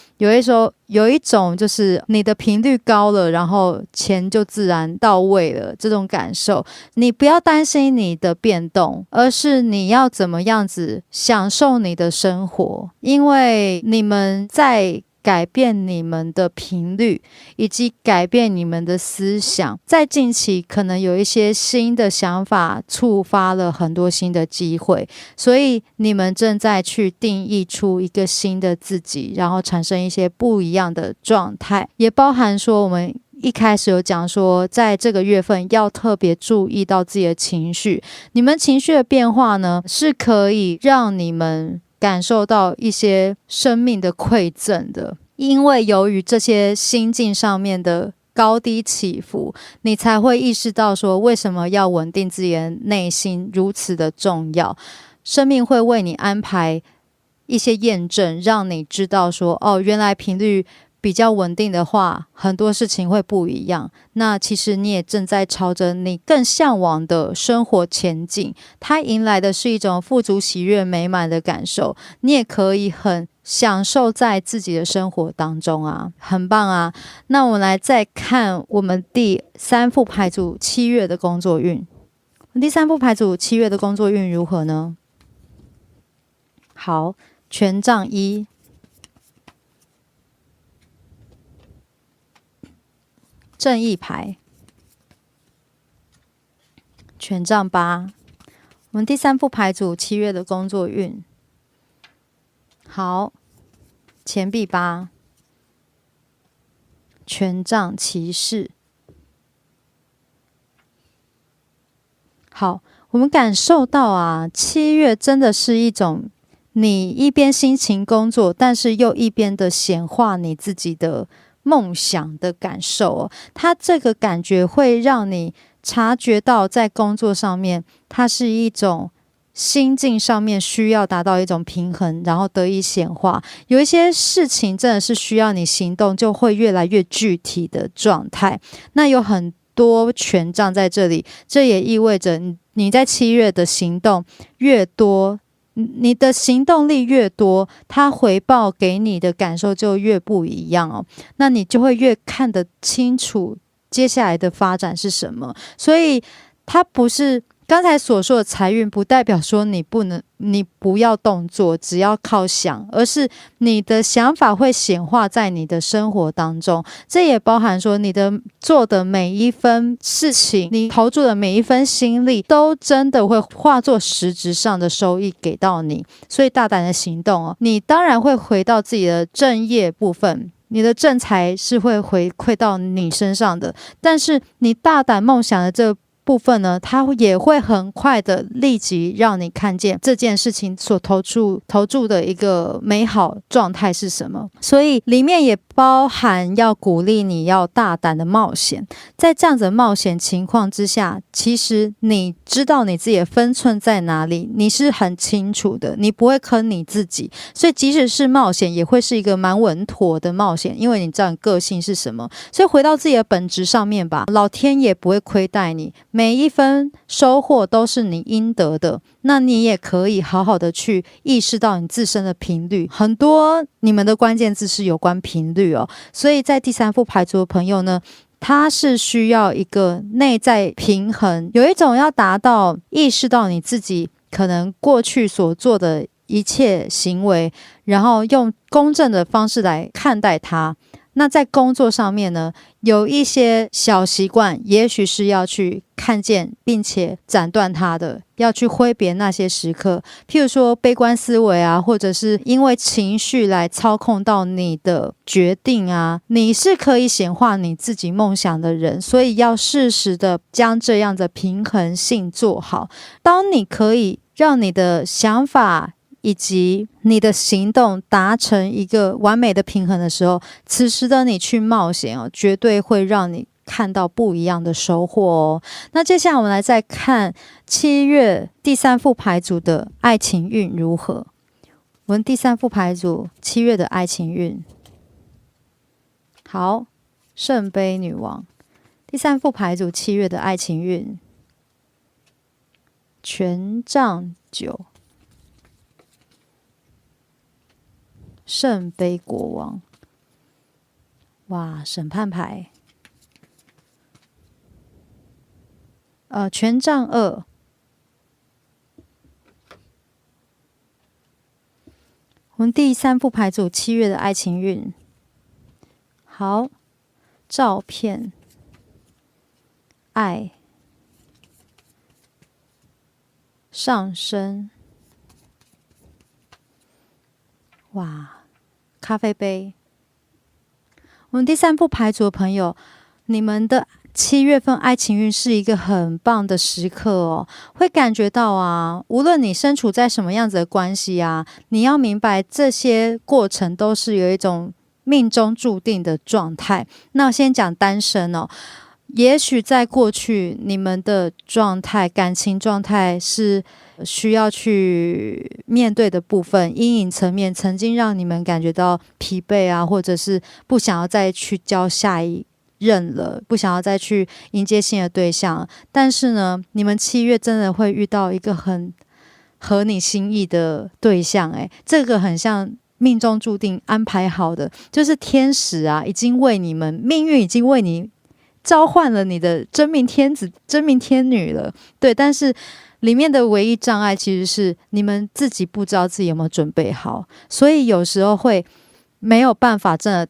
有一种就是你的频率高了，然后钱就自然到位了，这种感受。你不要担心你的变动，而是你要怎么样子享受你的生活，因为你们在改变你们的频率，以及改变你们的思想，在近期可能有一些新的想法触发了很多新的机会，所以你们正在去定义出一个新的自己，然后产生一些不一样的状态，也包含说我们一开始有讲说，在这个月份要特别注意到自己的情绪，你们情绪的变化呢，是可以让你们感受到一些生命的馈赠的，因为由于这些心境上面的高低起伏，你才会意识到说为什么要稳定自己的内心如此的重要。生命会为你安排一些验证，让你知道说哦，原来频率比较稳定的话，很多事情会不一样。那其实你也正在朝着你更向往的生活前进，它迎来的是一种富足、喜悦、美满的感受。你也可以很享受在自己的生活当中啊，很棒啊。那我们来再看我们第3副牌组7月的工作运。第3副牌组7月的工作运如何呢？好，权杖1。正义牌，权杖8，我们第3副牌组7月的工作运。好，钱币8，权杖骑士。好，我们感受到啊，7月真的是一种你一边辛勤工作，但是又一边的显化你自己的梦想的感受哦，它这个感觉会让你察觉到在工作上面，它是一种心境上面需要达到一种平衡，然后得以显化。有一些事情真的是需要你行动，就会越来越具体的状态。那有很多权杖在这里，这也意味着你在7月的行动越多，你的行动力越多，它回报给你的感受就越不一样哦。那你就会越看得清楚接下来的发展是什么。所以它不是刚才所说的财运，不代表说你不要动作，只要靠想，而是你的想法会显化在你的生活当中。这也包含说你的做的每一分事情，你投注的每一分心力，都真的会化作实质上的收益给到你。所以大胆的行动哦，你当然会回到自己的正业部分，你的正财是会回馈到你身上的，但是你大胆梦想的这部分呢，它也会很快的立即让你看见这件事情所投注的一个美好状态是什么。所以里面也包含要鼓励你要大胆的冒险。在这样子的冒险情况之下，其实你知道你自己的分寸在哪里，你是很清楚的，你不会坑你自己。所以即使是冒险，也会是一个蛮稳妥的冒险，因为你知道你个性是什么。所以回到自己的本质上面吧，老天也不会亏待你，每一分收获都是你应得的。那你也可以好好的去意识到你自身的频率。很多你们的关键字是有关频率哦，所以在第三副牌组的朋友呢，它是需要一个内在平衡，有一种要达到意识到你自己可能过去所做的一切行为，然后用公正的方式来看待它。那在工作上面呢，有一些小习惯，也许是要去看见并且斩断它的，要去挥别那些时刻，譬如说悲观思维啊，或者是因为情绪来操控到你的决定啊。你是可以显化你自己梦想的人，所以要适时的将这样的平衡性做好。当你可以让你的想法以及你的行动达成一个完美的平衡的时候，此时的你去冒险哦，绝对会让你看到不一样的收获哦。那接下来我们来再看7月第三副牌组的爱情运如何。我们第三副牌组7月的爱情运，好，圣杯女王。第三副牌组7月的爱情运，权杖9，圣杯国王，哇，审判牌，权杖2，我们第三副牌组7月的爱情运，好，照片，爱，上升，哇，咖啡杯。我们第三副牌组的朋友，你们的7月份爱情运是一个很棒的时刻哦，会感觉到啊，无论你身处在什么样子的关系啊，你要明白这些过程都是有一种命中注定的状态。那我先讲单身哦，也许在过去你们的状态，感情状态是需要去面对的部分，阴影层面曾经让你们感觉到疲惫啊，或者是不想要再去交下一任了，不想要再去迎接新的对象。但是呢，你们7月真的会遇到一个很合你心意的对象，这个很像命中注定安排好的，就是天使啊，已经为你们，命运已经为你召唤了你的真命天子、真命天女了。对，但是里面的唯一障碍其实是你们自己不知道自己有没有准备好，所以有时候会没有办法真的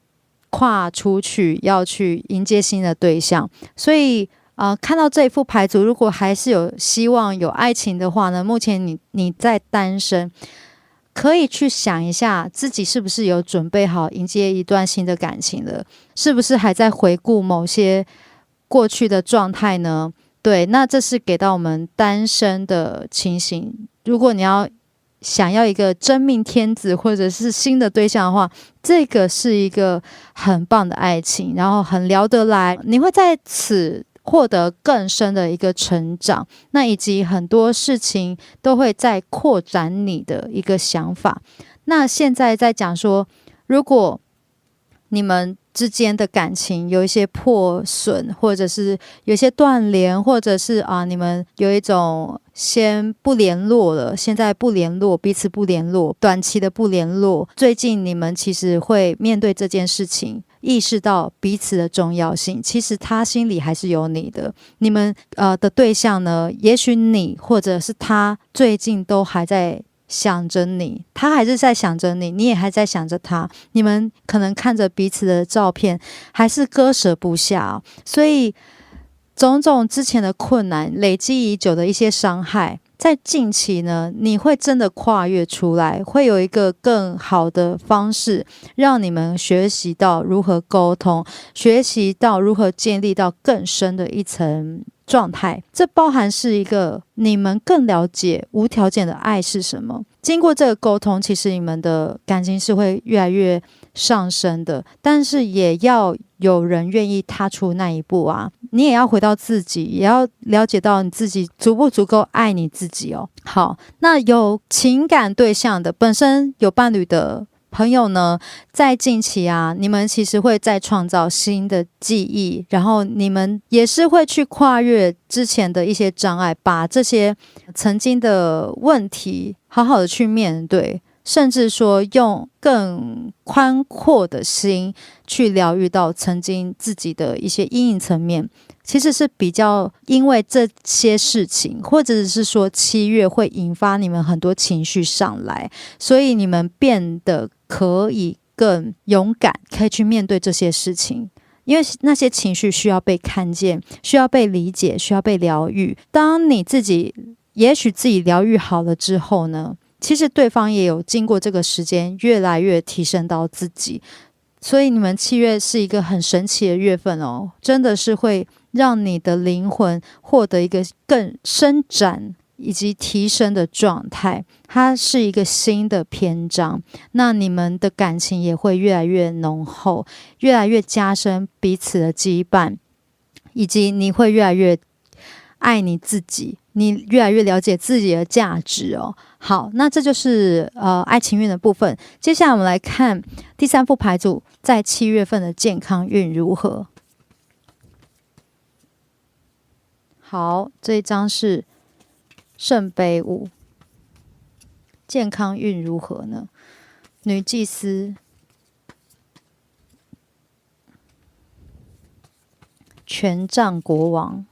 跨出去要去迎接新的对象。所以看到这一副牌组，如果还是有希望有爱情的话呢，目前你在单身，可以去想一下自己是不是有准备好迎接一段新的感情了，是不是还在回顾某些过去的状态呢？对，那这是给到我们单身的情形。如果你要想要一个真命天子或者是新的对象的话，这个是一个很棒的爱情，然后很聊得来，你会在此获得更深的一个成长，那以及很多事情都会在扩展你的一个想法。那现在在讲说，如果你们之间的感情有一些破损，或者是有一些断联，或者是你们有一种先不联络了，现在不联络，彼此不联络，短期的不联络，最近你们其实会面对这件事情，意识到彼此的重要性，其实他心里还是有你的。你们的对象呢，也许你或者是他最近都还在想着你，他还是在想着你，你也还在想着他，你们可能看着彼此的照片还是割舍不下所以种种之前的困难累积已久的一些伤害，在近期呢，你会真的跨越出来，会有一个更好的方式让你们学习到如何沟通，学习到如何建立到更深的一层状态，这包含是一个你们更了解无条件的爱是什么。经过这个沟通，其实你们的感情是会越来越上升的，但是也要有人愿意踏出那一步啊！你也要回到自己，也要了解到你自己足不足够爱你自己哦。好，那有情感对象的，本身有伴侣的朋友呢，在近期啊，你们其实会再创造新的记忆，然后你们也是会去跨越之前的一些障碍，把这些曾经的问题好好的去面对，甚至说用更宽阔的心去疗愈到曾经自己的一些阴影层面。其实是比较因为这些事情，或者是说7月会引发你们很多情绪上来，所以你们变得可以更勇敢，可以去面对这些事情。因为那些情绪需要被看见，需要被理解，需要被疗愈。当你自己也许自己疗愈好了之后呢，其实对方也有经过这个时间越来越提升到自己。所以你们7月是一个很神奇的月份哦，真的是会让你的灵魂获得一个更伸展以及提升的状态，它是一个新的篇章。那你们的感情也会越来越浓厚，越来越加深彼此的羁绊，以及你会越来越爱你自己，你越来越了解自己的价值哦。好，那这就是爱情运的部分。接下来我们来看第3副牌组在7月份的健康运如何。好，这一张是圣杯5，健康运如何呢？女祭司、权杖国王。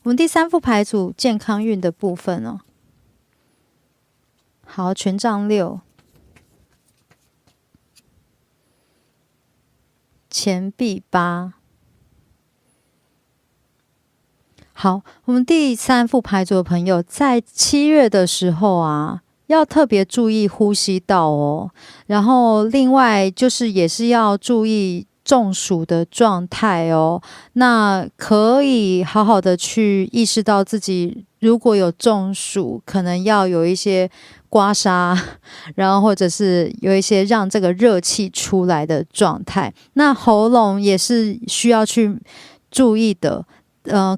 我们第3副牌组健康运的部分哦。好，权杖6，钱币8。好，我们第3副牌组的朋友，在7月的时候啊，要特别注意呼吸道哦。然后另外就是也是要注意中暑的状态哦。那可以好好的去意识到自己如果有中暑，可能要有一些刮痧，然后或者是有一些让这个热气出来的状态。那喉咙也是需要去注意的。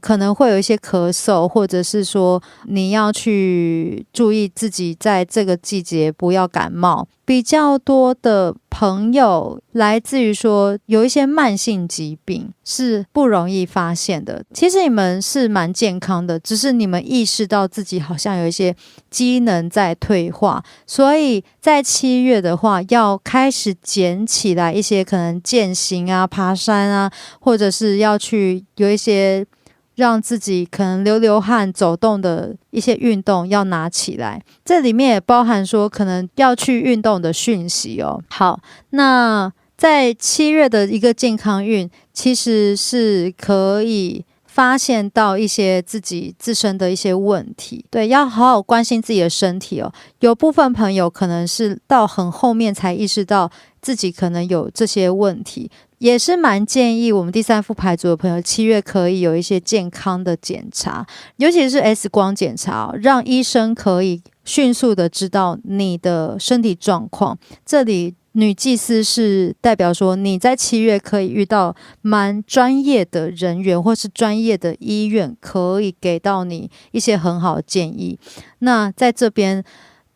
可能会有一些咳嗽，或者是说你要去注意自己在这个季节不要感冒。比较多的朋友来自于说有一些慢性疾病是不容易发现的，其实你们是蛮健康的，只是你们意识到自己好像有一些机能在退化，所以在7月的话要开始捡起来一些可能健行啊、爬山啊，或者是要去有一些让自己可能流汗走动的一些运动要拿起来，这里面也包含说可能要去运动的讯息哦。好，那在7月的一个健康运，其实是可以发现到一些自己自身的一些问题，对，要好好关心自己的身体哦。有部分朋友可能是到很后面才意识到自己可能有这些问题，也是蛮建议我们第3副牌组的朋友7月可以有一些健康的检查，尤其是 X 光检查哦，让医生可以迅速的知道你的身体状况。这里女祭司是代表说你在7月可以遇到蛮专业的人员或是专业的医院，可以给到你一些很好的建议。那在这边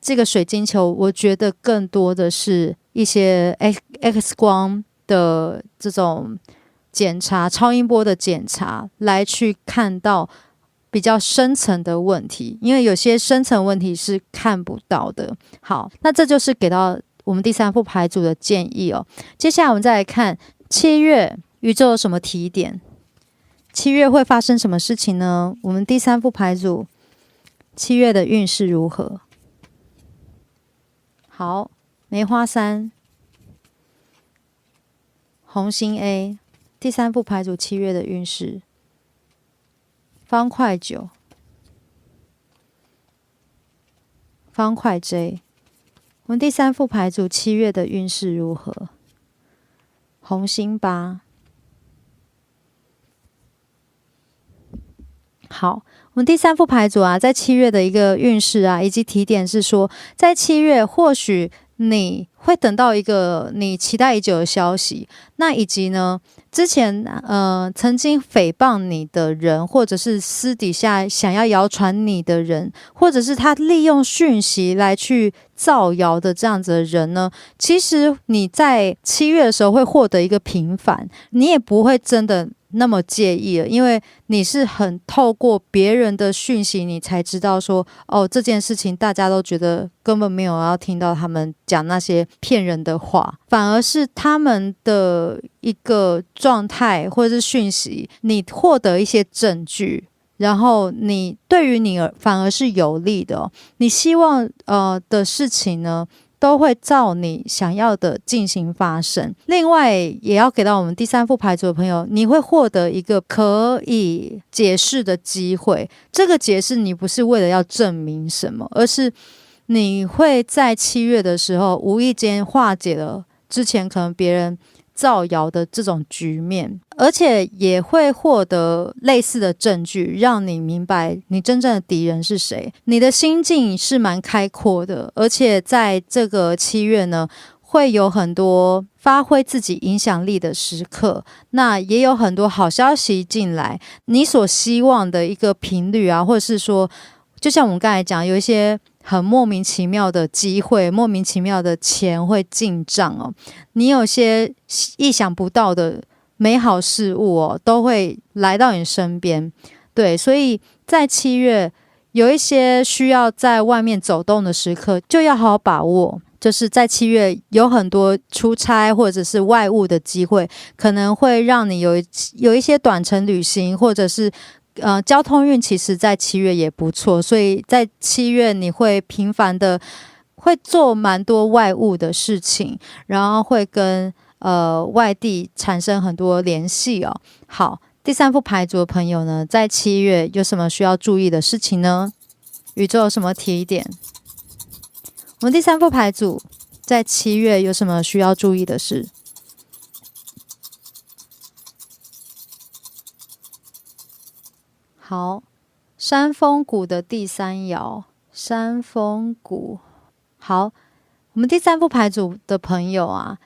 这个水晶球，我觉得更多的是一些 X 光的这种检查，超音波的检查，来去看到比较深层的问题，因为有些深层问题是看不到的。好，那这就是给到我们第3副牌组的建议哦。接下来我们再来看7月宇宙有什么提点，7月会发生什么事情呢？我们第3副牌组7月的运势如何？好，梅花3，红心 A， 第3副牌组7月的运势，方块9，方块 J。 我们第3副牌组7月的运势如何？红心8。好，我们第三副牌组啊，在7月的一个运势啊，以及提点是说，在7月或许你会等到一个你期待已久的消息，那以及呢，之前曾经诽谤你的人，或者是私底下想要谣传你的人，或者是他利用讯息来去造谣的这样子的人呢，其实你在7月的时候会获得一个平反，你也不会真的那么介意了，因为你是很透过别人的讯息，你才知道说，哦，这件事情大家都觉得根本没有要听到他们讲那些骗人的话，反而是他们的一个状态或者是讯息，你获得一些证据，然后你对于你反而是有利的哦。你希望的事情呢，都会照你想要的进行发生。另外也要给到我们第三副牌组的朋友，你会获得一个可以解释的机会。这个解释你不是为了要证明什么，而是你会在7月的时候无意间化解了之前可能别人造谣的这种局面，而且也会获得类似的证据，让你明白你真正的敌人是谁。你的心境是蛮开阔的，而且在这个7月呢，会有很多发挥自己影响力的时刻，那也有很多好消息进来，你所希望的一个频率啊，或者是说，就像我们刚才讲，有一些很莫名其妙的机会，莫名其妙的钱会进账哦。你有些意想不到的美好事物哦，都会来到你身边。对，所以在7月有一些需要在外面走动的时刻，就要好好把握。就是在7月有很多出差或者是外务的机会，可能会让你有一些短程旅行，或者是交通运其实在7月也不错，所以在7月你会频繁的会做蛮多外务的事情，然后会跟外地产生很多联系哦。好，第三副牌组的朋友呢，在7月有什么需要注意的事情呢？宇宙有什么提点？我们第三副牌组在7月有什么需要注意的事？好，山峰谷的第3爻，山峰谷。好，我们第三副牌组的朋友啊，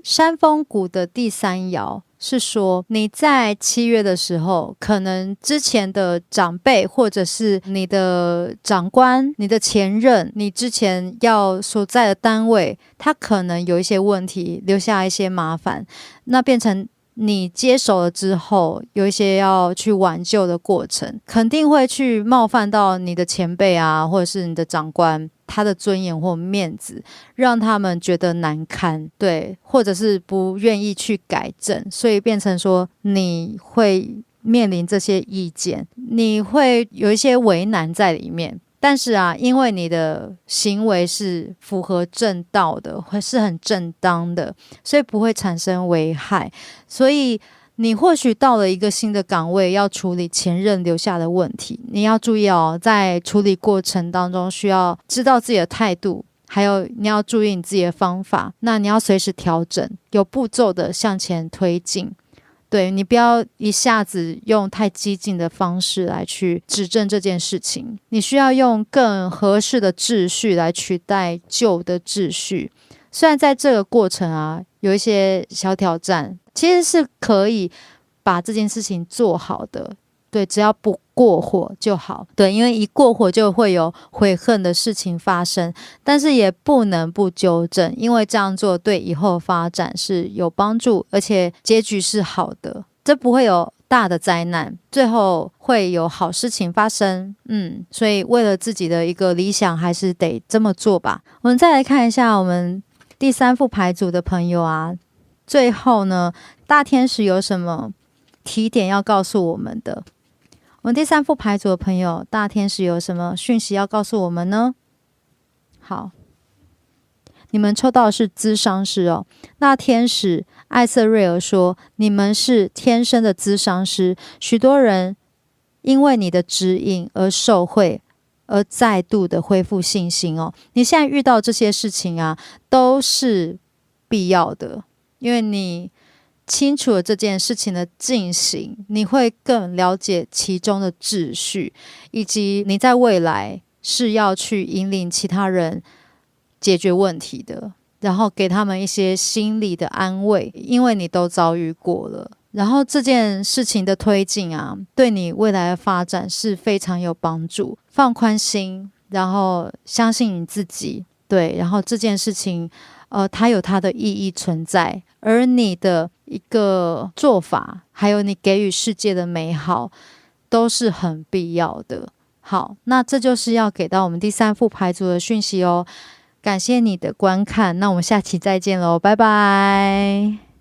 山峰谷的第3爻是说，你在7月的时候，可能之前的长辈或者是你的长官、你的前任、你之前所在的单位，他可能有一些问题，留下一些麻烦，那变成你接手了之后，有一些要去挽救的过程，肯定会去冒犯到你的前辈啊，或者是你的长官，他的尊严或面子，让他们觉得难堪，对，或者是不愿意去改正，所以变成说你会面临这些意见，你会有一些为难在里面。但是啊，因为你的行为是符合正道的，会是很正当的，所以不会产生危害。所以你或许到了一个新的岗位，要处理前任留下的问题，你要注意哦，在处理过程当中需要知道自己的态度，还有你要注意你自己的方法，那你要随时调整，有步骤的向前推进。对，你不要一下子用太激进的方式来去指正这件事情，你需要用更合适的秩序来取代旧的秩序。虽然在这个过程啊，有一些小挑战，其实是可以把这件事情做好的。对，只要不过火就好。对，因为一过火就会有悔恨的事情发生，但是也不能不纠正，因为这样做对以后发展是有帮助，而且结局是好的，这不会有大的灾难，最后会有好事情发生。所以为了自己的一个理想，还是得这么做吧。我们再来看一下我们第三副牌组的朋友啊，最后呢，大天使有什么提点要告诉我们的？我们第三副牌组的朋友，大天使有什么讯息要告诉我们呢？好，你们抽到的是咨商师哦。那天使艾瑟瑞尔说，你们是天生的咨商师，许多人因为你的指引而受惠，而再度的恢复信心哦。你现在遇到这些事情啊，都是必要的，因为你清楚了这件事情的进行，你会更了解其中的秩序，以及你在未来是要去引领其他人解决问题的，然后给他们一些心理的安慰，因为你都遭遇过了。然后这件事情的推进啊，对你未来的发展是非常有帮助。放宽心，然后相信你自己，对，然后这件事情它有它的意义存在，而你的一个做法，还有你给予世界的美好，都是很必要的。好，那这就是要给到我们第3副牌组的讯息哦。感谢你的观看，那我们下期再见喽，拜拜。